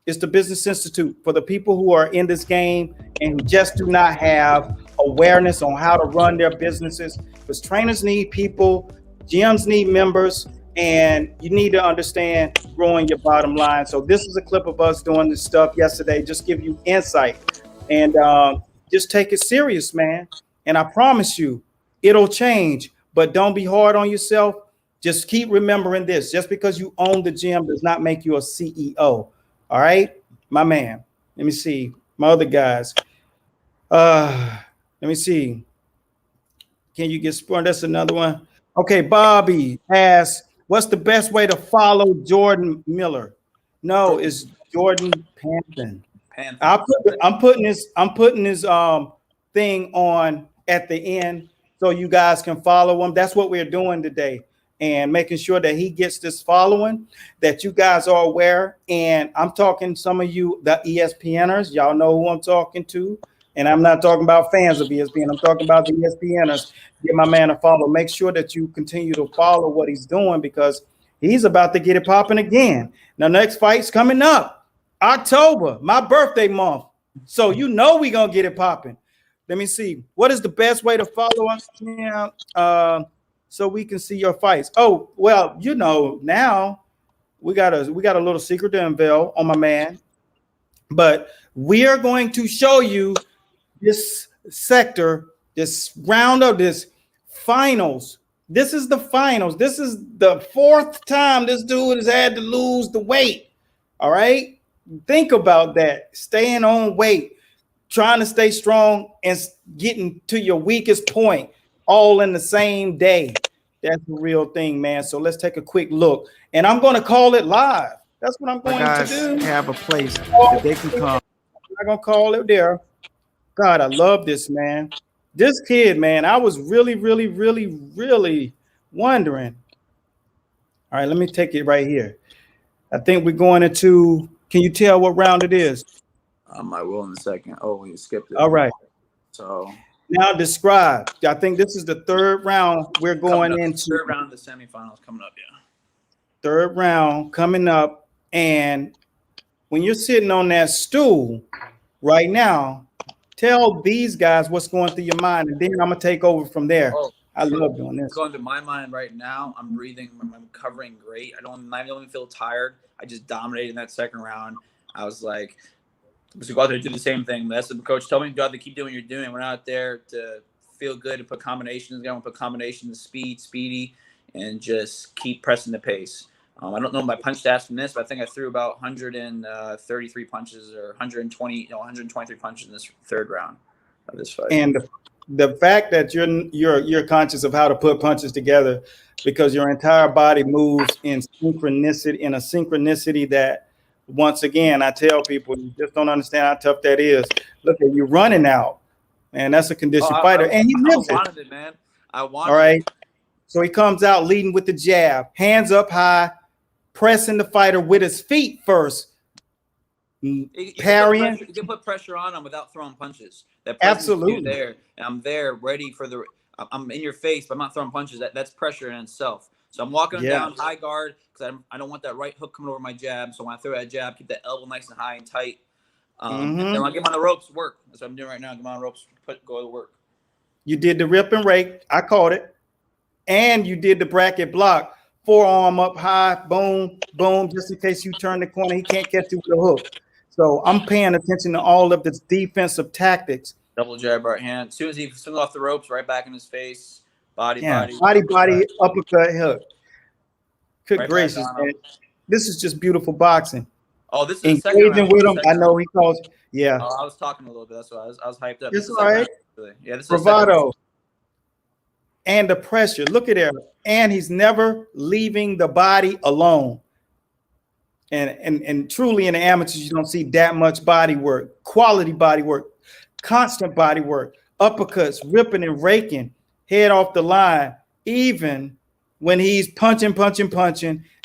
it's the Business Institute for the people who are in this game and who just do not have awareness on how to run their businesses. Because trainers need people, gyms need members, and you need to understand growing your bottom line. So this is a clip of us doing this stuff yesterday, just give you insight, and just take it serious, man. And I promise you, it'll change. But don't be hard on yourself. Just keep remembering this. Just because you own the gym does not make you a CEO. All right, my man. Let me see. My other guys. Let me see. Can you get spun? That's another one. Okay, Bobby asks, what's the best way to follow Jordan Miller? No, it's Jordan Panthen. I'm putting his thing on at the end so you guys can follow him. That's what we're doing today, and making sure that he gets this following, that you guys are aware. And I'm talking some of you, the ESPNers, y'all know who I'm talking to. And I'm not talking about fans of ESPN. I'm talking about the ESPNers. Give my man a follow. Make sure that you continue to follow what he's doing, because he's about to get it popping again. Now, next fight's coming up, October, my birthday month. So you know we're going to get it popping. Let me see. What is the best way to follow us now, so we can see your fights? Oh, well, you know, now we got a little secret to unveil on my man. But we are going to show you this sector, this round of this finals. This is the finals. This is the fourth time this dude has had to lose the weight. All right. Think about that. Staying on weight, trying to stay strong, and getting to your weakest point all in the same day. That's the real thing, man. So let's take a quick look. And I'm going to call it live. That's what I'm going to do. Have a place that they can come. I'm not going to call it there. God, I love this, man. This kid, man, I was really, really, really, really wondering. All right, let me take it right here. I think we're going into, can you tell what round it is? I will in a second. Oh, you skipped it. All right. So now describe. I think this is the third round we're going into. Third round of the semifinals coming up, yeah. Third round coming up. And when you're sitting on that stool right now, tell these guys what's going through your mind, and then I'm gonna take over from there. Oh, I love doing this. Going through my mind right now, I'm breathing, I'm covering great. I don't even feel tired. I just dominated in that second round. I was like, so go out there and do the same thing. That's what the coach told me. Go out there, keep doing what you're doing. We're not there to feel good and put combinations. We're going to put combinations, speedy, and just keep pressing the pace. I don't know my punch stats from this, but I think I threw about 133 punches or 123 punches in this third round of this fight. And the fact that you're conscious of how to put punches together, because your entire body moves in a synchronicity that, once again, I tell people, you just don't understand how tough that is. Look at you running out, man. That's a conditioned fighter, and he lives it. I wanted it, man. I wanted All right. it. So he comes out leading with the jab, hands up high, pressing the fighter with his feet first, parrying. You can put pressure on him without throwing punches. That Absolutely. There, and I'm there ready for the. I'm in your face, but I'm not throwing punches. That's pressure in itself. So I'm walking him down high guard because I don't want that right hook coming over my jab. So when I throw that jab, keep that elbow nice and high and tight. And then when I get him on the ropes, work. That's what I'm doing right now. Get him on the ropes, go to work. You did the rip and rake. I caught it. And you did the bracket block. Forearm up high, boom, boom, just in case you turn the corner, he can't catch you with a hook. So I'm paying attention to all of this defensive tactics. Double jab, right hand. As soon as he swings off the ropes, right back in his face. Body, uppercut, hook. Good right gracious, man. This is just beautiful boxing. Oh, this is engaging with him. I know he calls. Yeah. Oh, I was talking a little bit. That's why I was hyped up. It's all right. Yeah, this is bravado. And the pressure. Look at there. And he's never leaving the body alone. And truly in the amateurs, you don't see that much body work, quality body work, constant body work, uppercuts, ripping and raking, head off the line, even when he's punching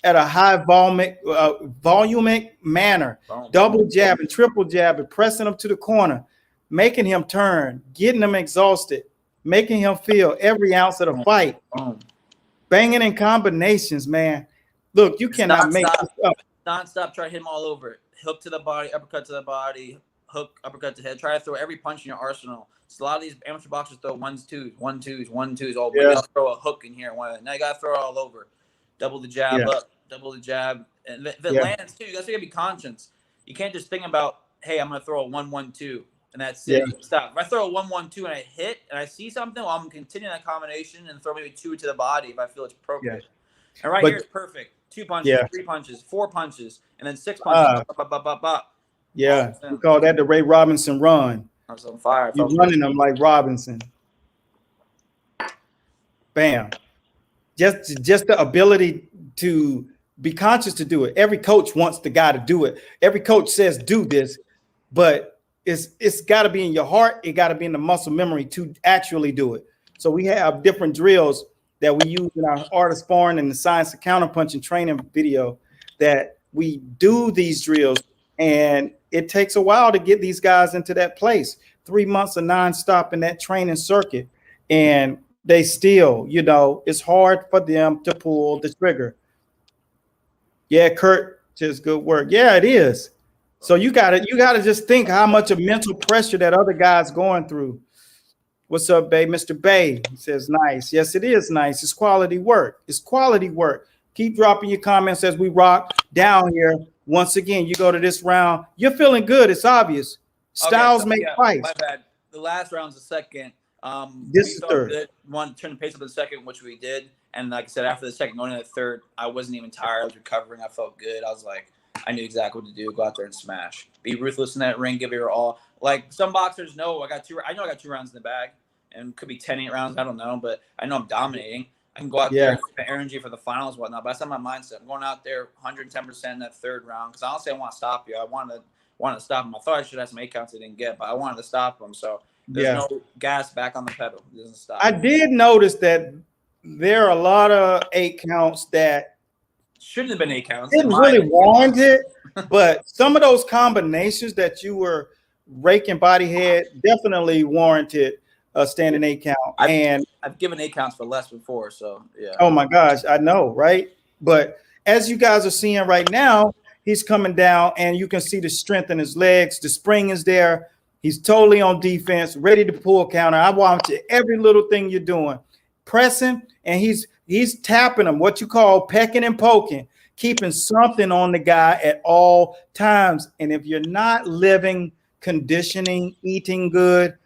at a high volumic manner, double jabbing, triple jabbing, pressing him to the corner, making him turn, getting him exhausted, making him feel every ounce of the fight, banging in combinations, man. Look, you cannot make this up. Non-stop, try to hit him all over. Hook to the body, uppercut to the body, hook, uppercut to the head. Try to throw every punch in your arsenal. So a lot of these amateur boxers throw ones, twos. Oh, maybe I'll throw a hook in here. Now you got to throw it all over. Double the jab up, double the jab. And if it lands, too, you got to be conscious. You can't just think about, hey, I'm going to throw a 1-1-2. And that's it. Stop. If I throw a 1-1-2 and I hit and I see something, well, I'm continuing that combination and throw maybe 2 to the body if I feel it's appropriate. And here is perfect. 2 punches, 3 punches, 4 punches, and then 6 punches. Yeah, we call that the Ray Robinson run. I was on fire. You're running them like Robinson. Bam. Just the ability to be conscious to do it. Every coach wants the guy to do it. Every coach says do this, but it's got to be in your heart. It got to be in the muscle memory to actually do it. So we have different drills that we use in our art of sparring and the science of counterpunching training video that we do these drills, and it takes a while to get these guys into that place. 3 months of nonstop in that training circuit, and they still, it's hard for them to pull the trigger. Yeah, Kurt, just good work. Yeah, it is. So you gotta just think how much of mental pressure that other guy's going through. What's up, Bay? Mr. Bay, he says, nice. Yes, it is nice. It's quality work. It's quality work. Keep dropping your comments as we rock down here. Once again, you go to this round. You're feeling good. It's obvious. Styles make fights. My bad. The last round's the second. This is third. Good. Wanted to turn the pace up in the second, which we did. And like I said, after the second, going into the third, I wasn't even tired. I was recovering. I felt good. I was like, I knew exactly what to do. Go out there and smash. Be ruthless in that ring. Give it your all. Like some boxers know I know I got 2 rounds in the bag. And could be 10-8 rounds. I don't know. But I know I'm dominating. I can go out there and get energy for the finals and whatnot. But that's not my mindset. I'm going out there 110% in that third round. Because honestly, I want to stop you. I wanted to stop him. I thought I should have some 8 counts I didn't get. But I wanted to stop him. So there's no gas back on the pedal. It doesn't stop. I did notice that there are a lot of 8 counts that shouldn't have been 8 counts. Didn't really warrant it. But some of those combinations that you were raking body head definitely warranted a standing 8 count. I've given 8 counts for less before, so yeah. Oh my gosh, I know, right? But as you guys are seeing right now, he's coming down and you can see the strength in his legs. The spring is there. He's totally on defense, ready to pull counter. I watch every little thing you're doing. pressing, and he's tapping them, what you call pecking and poking, keeping something on the guy at all times. And if you're not living, conditioning, eating good,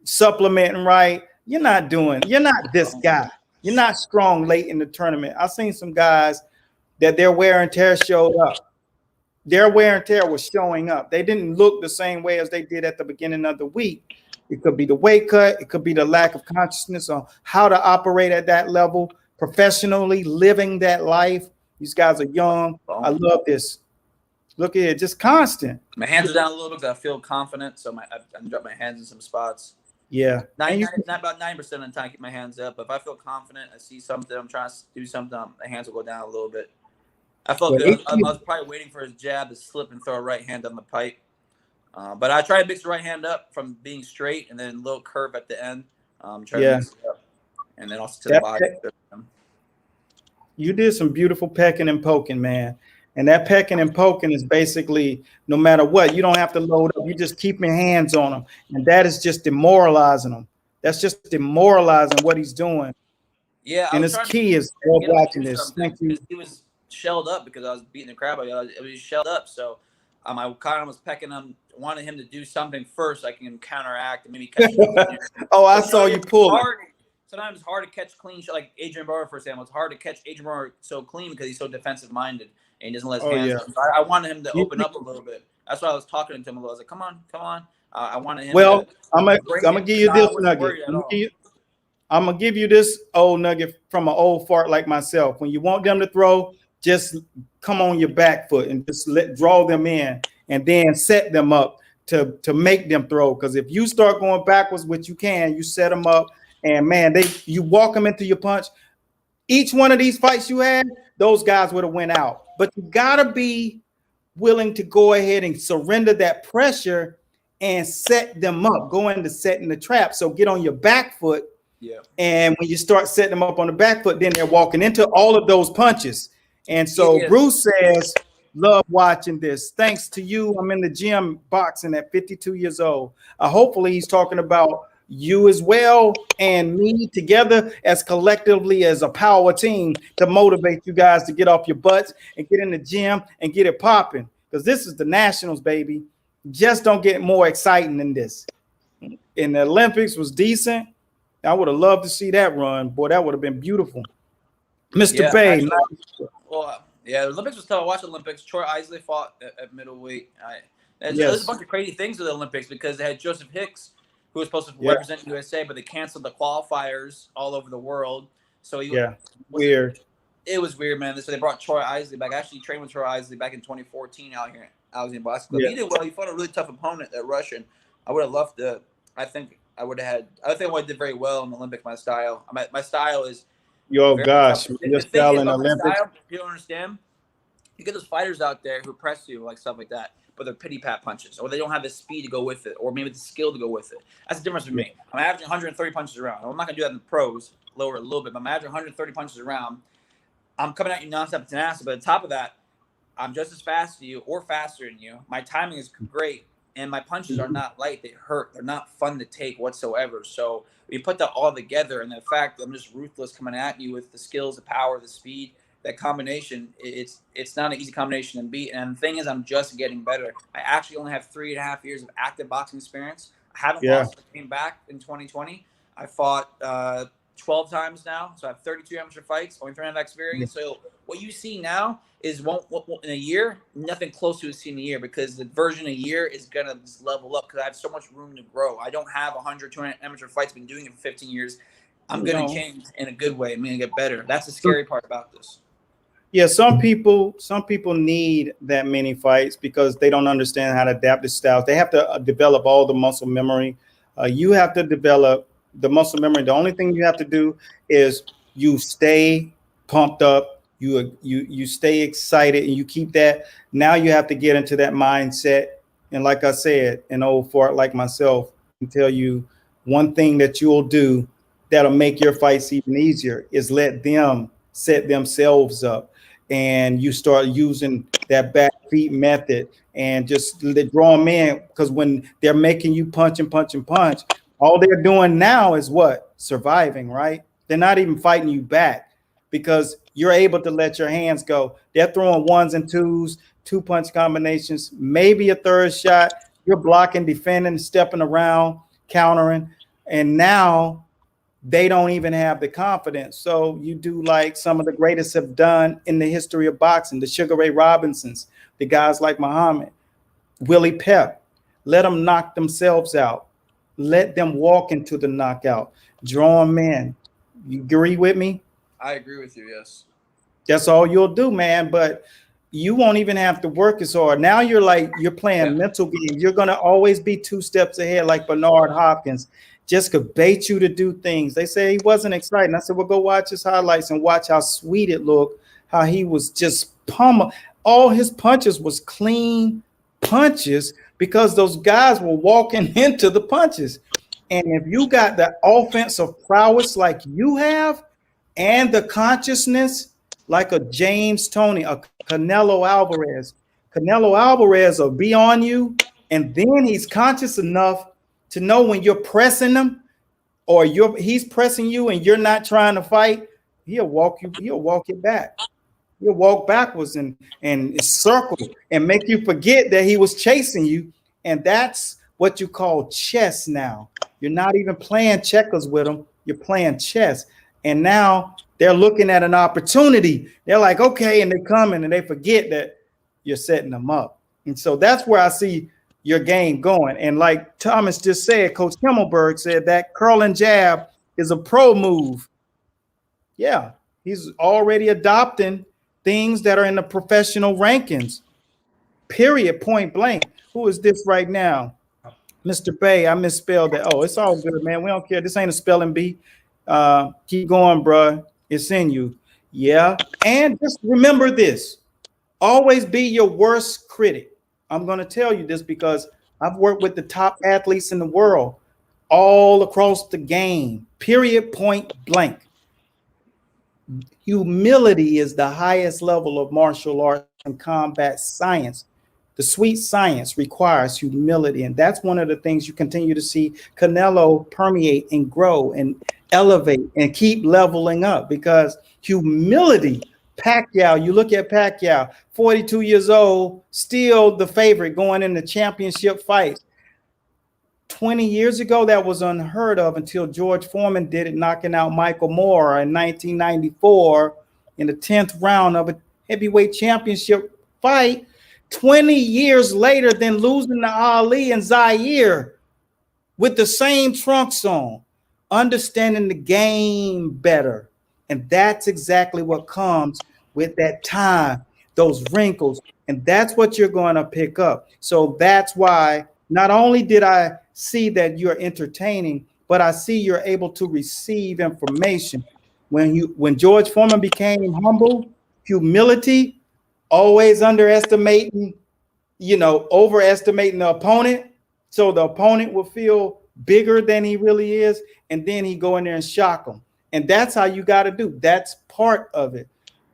supplementing right, you're not this guy. You're not strong late in the tournament. I've seen some guys that their wear and tear showed up. Their wear and tear was showing up. They didn't look the same way as they did at the beginning of the week. It could be the weight cut. It could be the lack of consciousness on how to operate at that level, professionally living that life. These guys are young. I love this. Look at it, just constant. My hands are down a little bit because I feel confident, so I drop my hands in some spots. Yeah. Not about 90% of the time I keep my hands up. But if I feel confident, I see something, I'm trying to do something, my hands will go down a little bit. I felt good. I was probably waiting for his jab to slip and throw a right hand on the pipe. But I try to mix the right hand up from being straight and then a little curve at the end. Try to mix it up. And then also to the body. You did some beautiful pecking and poking, man. And that pecking and poking is basically no matter what, you don't have to load up. You just keep your hands on them. And that is just demoralizing them. That's just demoralizing what he's doing. Yeah. And his key is watching this. Thank you. He was shelled up because I was beating the crap out of him. He was shelled up. So I kind of was pecking him, wanted him to do something first I can counteract and maybe catch him. I saw you pull. Sometimes it's hard to catch clean. Like Adrian Barber, for example, it's hard to catch Adrian Barber so clean because he's so defensive minded and he doesn't let his hands up. So I wanted him to open up a little bit. That's why I was talking to him a little. I was like, come on. I wanted him to I'm gonna give you this nugget. I'm gonna give you this old nugget from an old fart like myself. When you want them to throw, just come on your back foot and just draw them in and then set them up to make them throw. Because if you start going backwards, which you can, you set them up and man, you walk them into your punch. Each one of these fights you had, those guys would have went out. But you gotta be willing to go ahead and surrender that pressure and set them up, go into setting the trap. So get on your back foot. Yeah. And when you start setting them up on the back foot, then they're walking into all of those punches. And so Bruce says, love watching this. Thanks to you, I'm in the gym boxing at 52 years old. Hopefully he's talking about you as well and me together as collectively as a power team to motivate you guys to get off your butts and get in the gym and get it popping. Because this is the Nationals, baby. Just don't get more exciting than this. And the Olympics was decent. I would have loved to see that run. Boy, that would have been beautiful. Mr. Bay. The Olympics was tough. I watched the Olympics. Troy Isley fought at middleweight. There's a bunch of crazy things with the Olympics because they had Joseph Hicks, who was supposed to represent the USA, but they canceled the qualifiers all over the world. So weird. It was weird, man. So they brought Troy Isley back. I actually trained with Troy Isley back in 2014 out here in Boston. He did well. He fought a really tough opponent, that Russian. I would have loved to. I think I would have did very well in the Olympics. My style. My style is. Your style in the Olympics. You don't understand. You get those fighters out there who press you like stuff like that, but they're pity pat punches, or they don't have the speed to go with it, or maybe the skill to go with it. That's the difference with me. I'm averaging 130 punches around. I'm not gonna do that in the pros, lower it a little bit, but I'm averaging 130 punches around. I'm coming at you nonstop and tenacity, but on top of that, I'm just as fast as you or faster than you. My timing is great, and my punches are not light. They hurt. They're not fun to take whatsoever. So you put that all together, and the fact that I'm just ruthless coming at you with the skills, the power, the speed, that combination, it's not an easy combination to beat. And the thing is, I'm just getting better. I actually only have 3.5 years of active boxing experience. I haven't lost. I came back in 2020. I fought 12 times now, so I have 32 amateur fights, only 3.5 experience. So what you see now is in a year, nothing close to what you see in a year, because the version a year is gonna just level up because I have so much room to grow. I don't have 100, 200 amateur fights. Been doing it for 15 years. I'm gonna change in a good way. I'm gonna get better. That's the scary part about this. Yeah, some people need that many fights because they don't understand how to adapt the styles. They have to develop all the muscle memory. You have to develop the muscle memory. The only thing you have to do is you stay pumped up, you stay excited, and you keep that. Now you have to get into that mindset. And like I said, an old fart like myself can tell you one thing that you'll do that'll make your fights even easier is let them set themselves up. And you start using that back feet method and just draw them in, because when they're making you punch and punch and punch, all they're doing now is what? Surviving, right? They're not even fighting you back because you're able to let your hands go. They're throwing ones and twos, two punch combinations, maybe a third shot. You're blocking, defending, stepping around, countering. And now they don't even have the confidence. So you do like some of the greatest have done in the history of boxing, the Sugar Ray Robinsons, the guys like Muhammad, Willie Pep. Let them knock themselves out. Let them walk into the knockout. Draw them in. You agree with me? I agree with you. Yes. That's all you'll do, man. But you won't even have to work as hard. Now you're playing mental games. You're gonna always be 2 steps ahead, like Bernard Hopkins. Just could bait you to do things. They say he wasn't exciting. I said, well, go watch his highlights and watch how sweet it looked. How he was just pummel. All his punches was clean punches because those guys were walking into the punches. And if you got the offensive prowess like you have, and the consciousness like a James Toney, a Canelo Alvarez will be on you, and then he's conscious enough to know when you're pressing him or he's pressing you and you're not trying to fight, he'll walk it back. He'll walk backwards and circle and make you forget that he was chasing you. And that's what you call chess now. You're not even playing checkers with him. You're playing chess. And now they're looking at an opportunity. They're like, okay, and they come in and they forget that you're setting them up. And so that's where I see your game going. And like Thomas just said, Coach Himmelberg said that curl and jab is a pro move. Yeah, he's already adopting things that are in the professional rankings. Period, point blank. Who is this right now? Mr. Bay, I misspelled that. Oh, it's all good, man. We don't care. This ain't a spelling bee. Keep going, bro. It's in you. Yeah. And just remember this. Always be your worst critic. I'm going to tell you this because I've worked with the top athletes in the world all across the game. Period, point blank. Humility is the highest level of martial arts and combat science. The sweet science requires humility. And that's one of the things you continue to see Canelo permeate and grow and elevate and keep leveling up, because humility. Pacquiao, you look at Pacquiao, 42 years old, still the favorite going in the championship fight. 20 years ago, that was unheard of until George Foreman did it, knocking out Michael Moore in 1994 in the 10th round of a heavyweight championship fight. 20 years later, then losing to Ali and Zaire with the same trunks on, understanding the game better. And that's exactly what comes with that time, those wrinkles. And that's what you're going to pick up. So that's why not only did I see that you're entertaining, but I see you're able to receive information. When George Foreman became humble, humility, always overestimating the opponent, so the opponent will feel bigger than he really is, and then he go in there and shock them. And that's how you got to do. That's part of it.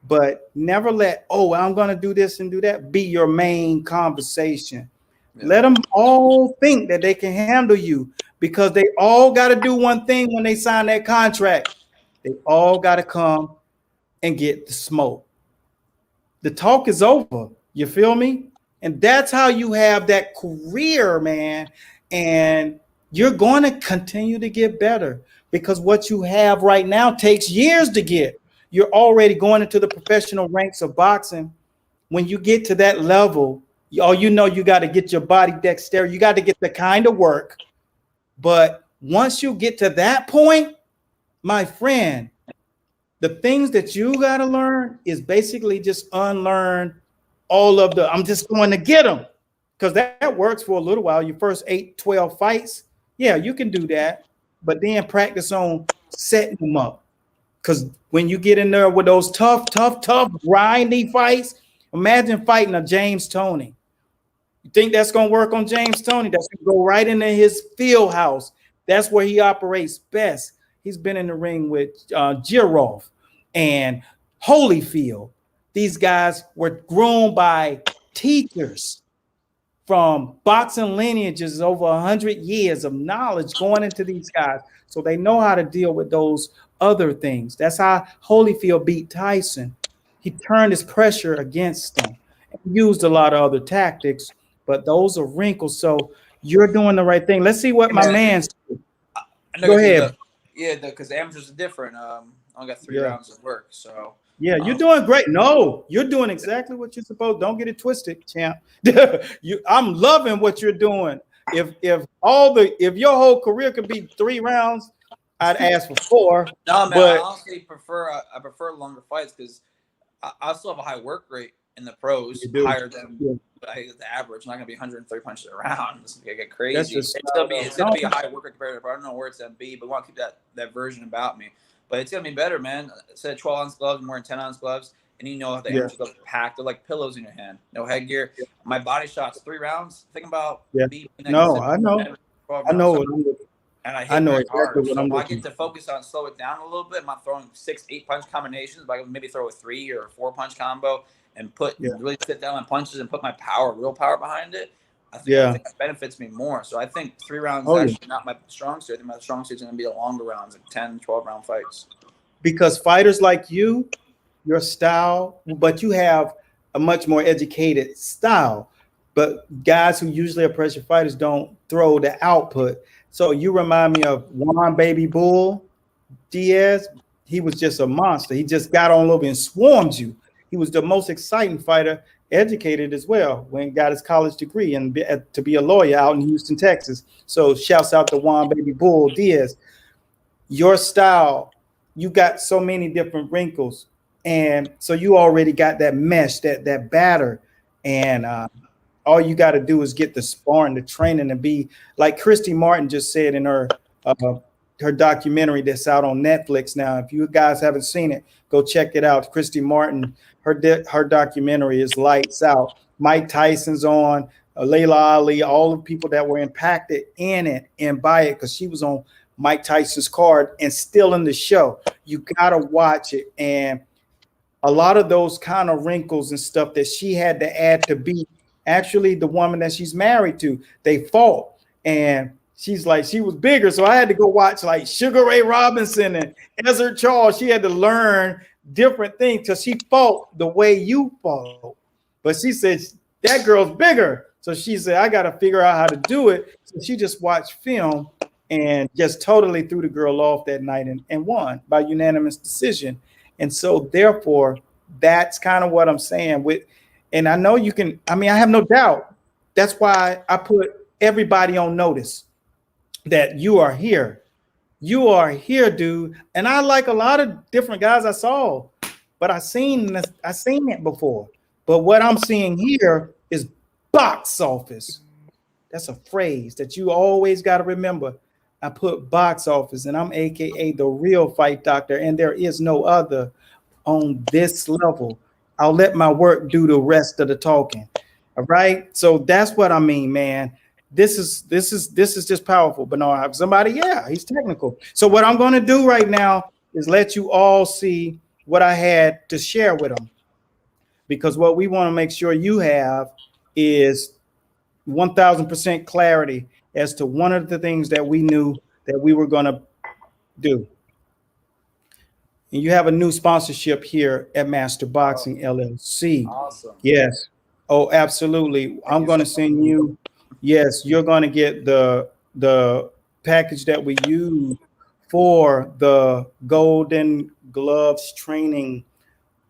But never let, I'm going to do this and do that, be your main conversation. Yeah. Let them all think that they can handle you, because they all got to do one thing when they sign that contract. They all got to come and get the smoke. The talk is over. You feel me? And that's how you have that career, man. And you're going to continue to get better, because what you have right now takes years to get. You're already going into the professional ranks of boxing. When you get to that level, you got to get your body dexterity. You got to get the kind of work. But once you get to that point, my friend, the things that you got to learn is basically just unlearn all of I'm just going to get them, because that works for a little while. Your first 8, 12 fights, yeah, you can do that. But then practice on setting them up. Because when you get in there with those tough, grindy fights, imagine fighting a James Toney. You think that's going to work on James Toney? That's going to go right into his field house. That's where he operates best. He's been in the ring with Giroff and Holyfield. These guys were groomed by teachers from boxing lineages, over 100 years of knowledge going into these guys. So they know how to deal with those other things. That's how Holyfield beat Tyson. He turned his pressure against him and used a lot of other tactics, but those are wrinkles. So you're doing the right thing. Let's see what Hey, my man, man. I know Go because ahead. because the amateurs are different. I only got 3 Yeah. rounds of work, so Yeah, you're um, doing great. No, you're doing exactly what you're supposed. Don't get it twisted, champ. I'm loving what you're doing. If your whole career could be 3 rounds, I'd ask for 4. no, man. I But honestly prefer longer fights because I still have a high work rate in the pros, you do. higher than Yeah, the average. I'm not gonna be 130 punches a round. It's gonna get that's crazy. just It's gonna be a high work rate compared to. I don't know where it's gonna be, but we want to keep that version about me. But it's gonna be better, man. Instead of 12-ounce gloves, more than 10-ounce gloves, and you know the yeah, amateur gloves are packed. They're like pillows in your hand. No headgear. My body shots 3 rounds. Think about yeah. being No, next I know. 12 I rounds. know. And I I hit know very exactly hard. what So I'm I get looking. to focus on slow it down a little bit. I'm not throwing 6, 8 punch combinations, but I can maybe throw a 3 or a 4 punch combo and Yeah, really sit down my punches and put my real power behind it. I yeah. think that benefits me more. So I think 3 rounds is Oh yeah. actually not my strong suit. I think my strong suit is going to be the longer rounds, like 10, 12 round fights. Because fighters like you, your style, but you have a much more educated style. But guys who usually are pressure fighters don't throw the output. So you remind me of Juan Baby Bull Diaz. He was just a monster. He just got on over and swarmed you. He was the most exciting fighter, educated as well, when he got his college degree and to be a lawyer out in Houston, Texas. So shouts out to Juan Baby Bull Diaz. Your style, you got so many different wrinkles, and so you already got that mesh, that batter, and all you got to do is get the sparring, the training, and be like Christy Martin just said in uh, her documentary that's out on Netflix now. If you guys haven't seen it, go check it out. Christy Martin, her documentary is lights out. Mike Tyson's on, Layla Ali, all the people that were impacted in it and by it, because she was on Mike Tyson's card and still in the show. You gotta watch it. And a lot of those kind of wrinkles and stuff that she had to add to be actually the woman that she's married to, they fought. And she's like, she was bigger. So I had to go watch like Sugar Ray Robinson and Ezra Charles. She had to learn different things because she fought the way you fought. But she said, that girl's bigger. So she said, I got to figure out how to do it. So she just watched film and just totally threw the girl off that night and won by unanimous decision. And so therefore, that's kind of what I'm saying with, and I know you can, I mean, I have no doubt. That's why I put everybody on notice that you are here. You are here, dude. And I like a lot of different guys I saw, but I seen it before. But what I'm seeing here is box office. That's a phrase that you always got to remember. I put box office, and I'm AKA the real fight doctor, and there is no other on this level. I'll let my work do the rest of the talking. All right. So that's what I mean, man. This is just powerful. But no, I have somebody, yeah, he's technical. So what I'm going to do right now is let you all see what I had to share with them. Because what we want to make sure you have is 1000% clarity as to one of the things that we knew that we were going to do. And you have a new sponsorship here at Master Oh, Boxing LLC. awesome. Yes. Oh, absolutely. Thank I'm you going so to much. send you. Yes, you're going to get the package that we use for the Golden Gloves training,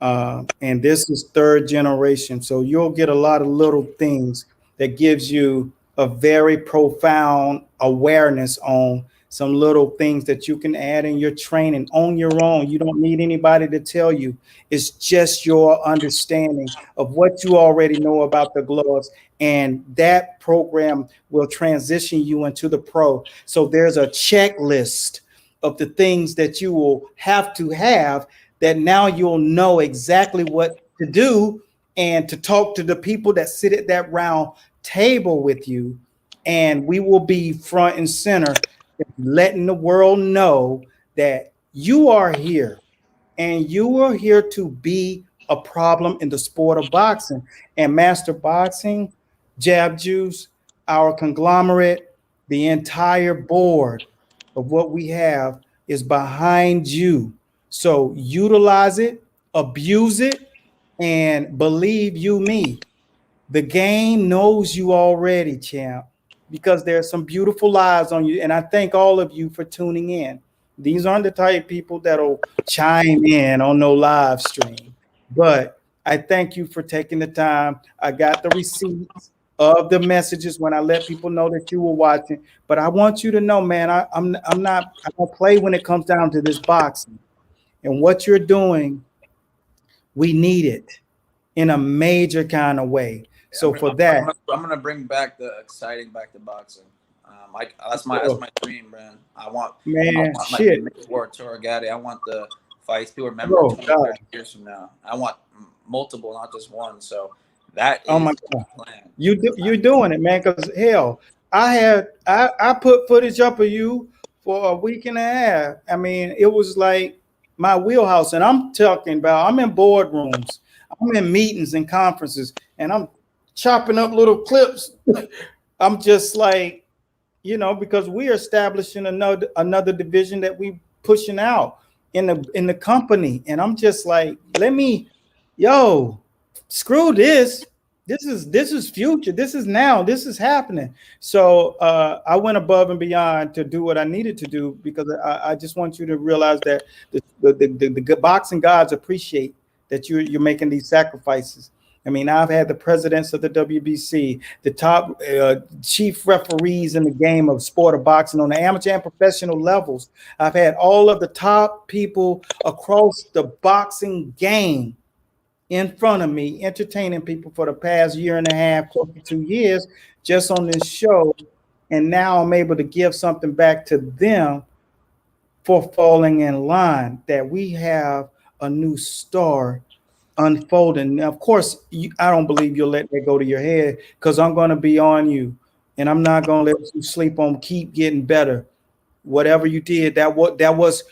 and this is third generation. So you'll get a lot of little things that gives you a very profound awareness on some little things that you can add in your training on your own. You don't need anybody to tell you. It's just your understanding of what you already know about the gloves. And that program will transition you into the pro. So there's a checklist of the things that you will have to have, that now you'll know exactly what to do and to talk to the people that sit at that round table with you. And we will be front and center, letting the world know that you are here and you are here to be a problem in the sport of boxing. And Master Boxing, Jab Juice, our conglomerate, the entire board of what we have is behind you. So utilize it, abuse it, and believe you me, the game knows you already, champ, because there's some beautiful lives on you. And I thank all of you for tuning in. These aren't the type of people that'll chime in on no live stream, but I thank you for taking the time. I got the receipts of the messages when I let people know that you were watching. But I want you to know, man, I'm not, I don't play when it comes down to this boxing. And what you're doing, we need it in a major kind of way. So for that, I'm gonna bring back the exciting back to boxing. That's my dream, man. I want man, like the shit, Sport Tour Gaddy. I want the fights people remember oh 20, God, 30 years from now. I want multiple, not just one. So that oh is my the God, plan. you're doing it, man. Because hell, I put footage up of you for a week and a half. I mean, it was like my wheelhouse, and I'm talking about I'm in boardrooms, I'm in meetings and conferences, and I'm chopping up little clips. I'm just like, because we're establishing another division that we pushing out in the company, and I'm just like, yo, screw this. This is future. This is now. This is happening. So I went above and beyond to do what I needed to do because I just want you to realize that the boxing gods appreciate that you're making these sacrifices. I mean, I've had the presidents of the WBC, the top chief referees in the game of sport of boxing on the amateur and professional levels. I've had all of the top people across the boxing game in front of me, entertaining people for the past year and a half, close to 2 years, just on this show. And now I'm able to give something back to them for falling in line, that we have a new star unfolding. Now, of course, I don't believe you'll let that go to your head, because I'm going to be on you, and I'm not going to let you sleep on keep getting better. Whatever you did, that was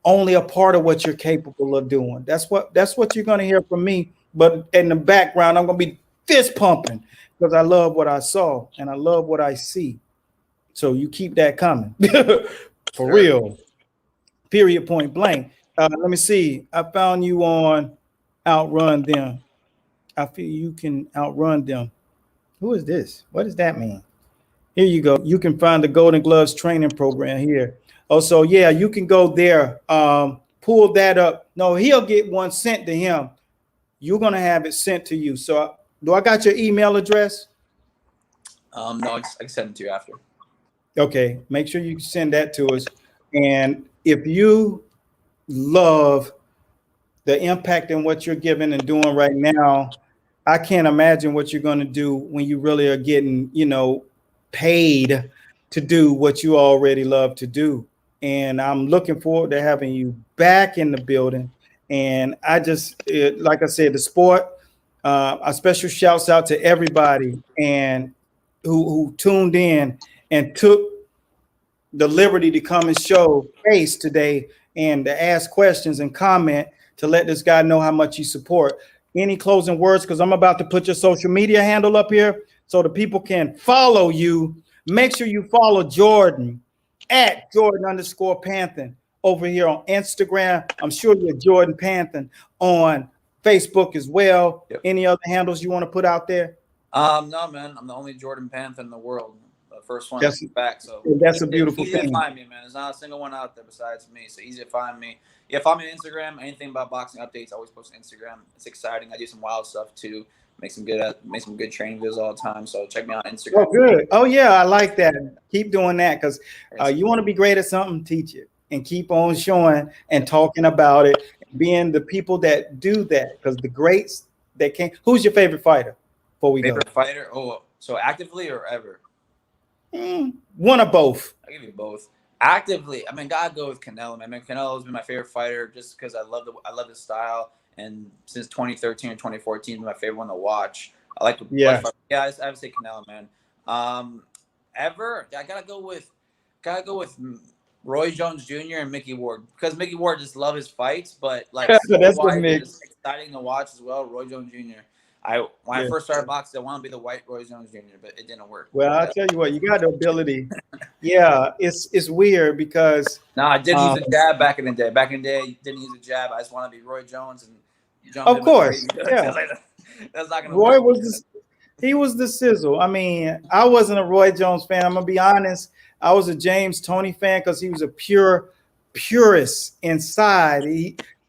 only a part of what you're capable of doing. That's what you're going to hear from me. But in the background, I'm going to be fist pumping because I love what I saw and I love what I see. So you keep that coming. For Sure. real. Period, point blank. Let me see. I found you on Outrun Them. I feel you can outrun them. Who is this? What does that mean? Here you go. You can find the Golden Gloves training program here. Also, yeah, you can go there. Pull that up. No, he'll get one sent to him. You're gonna have it sent to you. So, do I got your email address? No, I can send it to you after. Okay, make sure you send that to us. And if you love the impact in what you're giving and doing right now, I can't imagine what you're going to do when you really are getting, paid to do what you already love to do. And I'm looking forward to having you back in the building. And like I said, the sport, a special shouts out to everybody and who tuned in and took the liberty to come and show face today and to ask questions and comment to let this guy know how much you support. Any closing words? Because I'm about to put your social media handle up here so the people can follow you. Make sure you follow Jordan at Jordan_Panthen over here on Instagram. I'm sure you're Jordan Panthen on Facebook as well. Yep. Any other handles you want to put out there? No, man. I'm the only Jordan Panther in the world. The first one back. So that's a beautiful easy thing. to find me, man. There's not a single one out there besides me. So easy to find me. Yeah, follow me on Instagram. Anything about boxing updates, I always post on Instagram. It's exciting. I do some wild stuff too. Make some good training videos all the time. So check me out on Instagram. Oh, good. Oh, yeah, I like that. Keep doing that because you want to be great at something, teach it and keep on showing and talking about it, being the people that do that, because the greats that can. Who's your favorite fighter? Before we favorite fighter? Oh, so actively or ever? One or both. I give you both. Actively, I mean, gotta go with Canelo. Man, Canelo has been my favorite fighter just because I love the style, and since 2013 or 2014, my favorite one to watch. I like to I would say Canelo, man. Ever, I gotta go with Roy Jones Jr. and Mickey Ward, because Mickey Ward just love his fights, but like that's wise, it's exciting to watch as well. Roy Jones Jr. When I Yeah. first started boxing, I wanted to be the white Roy Jones Jr., but it didn't work. Well, I'll tell you what, you got the ability. Yeah, it's weird because No, I didn't use um, a jab back in the day. Back in the day, I didn't use a jab. I just want to be Roy Jones and jump of in with course, crazy. yeah. That's not gonna Roy work. he was the sizzle. I mean, I wasn't a Roy Jones fan. I'm gonna be honest. I was a James Toney fan because he was a purist inside.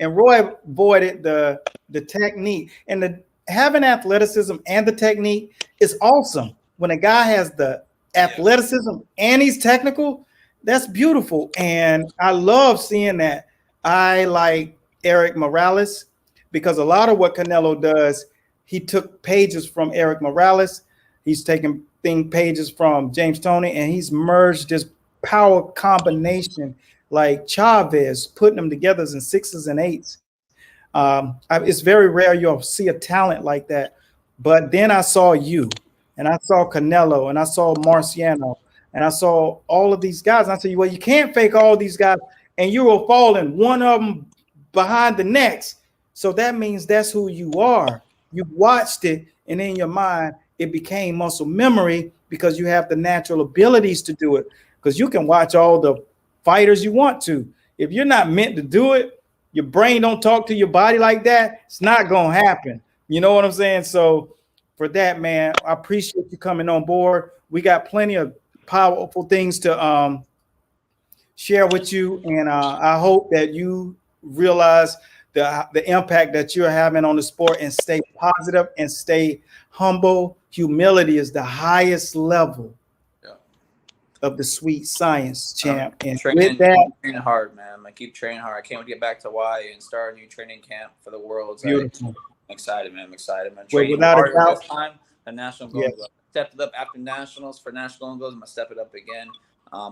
And Roy avoided the technique and the having athleticism and the technique is awesome. When a guy has the athleticism and he's technical, that's beautiful. And I love seeing that. I like Eric Morales because a lot of what Canelo does, he took pages from Eric Morales. He's taken pages from James Toney, and he's merged this power combination like Chavez, putting them together in sixes and eights. It's very rare you'll see a talent like that. But then I saw you, and I saw Canelo, and I saw Marciano, and I saw all of these guys. And I said, well, you can't fake all these guys, and you will fall in one of them behind the next. So that means that's who you are. You watched it, and in your mind, it became muscle memory because you have the natural abilities to do it. Because you can watch all the fighters you want to. If you're not meant to do it, your brain don't talk to your body like that, it's not gonna happen. You know what I'm saying? So for that, man, I appreciate you coming on board. We got plenty of powerful things to share with you, and I hope that you realize the impact that you're having on the sport and stay positive and stay humble. Humility is the highest level of the sweet science, champ. And with that, training hard, man. I keep training hard. I can't wait to get back to Hawaii and start a new training camp for the Worlds. Beautiful. I'm excited, man. I'm excited, man. Well, Training without a harder doubt, this time. The national goals. yes. Stepped it up after nationals for national goals. I'm gonna step it up again.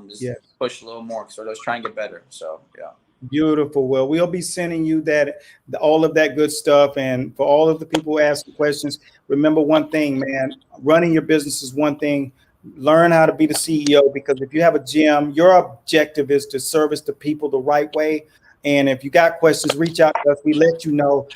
Just push a little more. So let's try and get better. So yeah. Beautiful. Well, we'll be sending you all of that good stuff. And for all of the people who ask questions, remember one thing, man. Running your business is one thing. Learn how to be the CEO, because if you have a gym, your objective is to service the people the right way. And if you got questions, reach out to us. We let you know.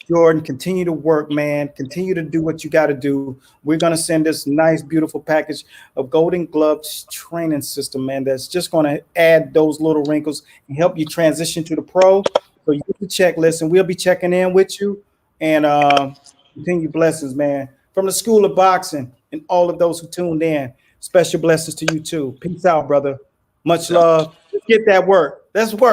Jordan, continue to work, man. Continue to do what you got to do. We're going to send this nice, beautiful package of Golden Gloves training system, man, that's just going to add those little wrinkles and help you transition to the pro. So you get the checklist, and we'll be checking in with you. And continue blessings, man. From the School of Boxing and all of those who tuned in, special blessings to you too. Peace out, brother. Much love. Let's get that work. Let's work.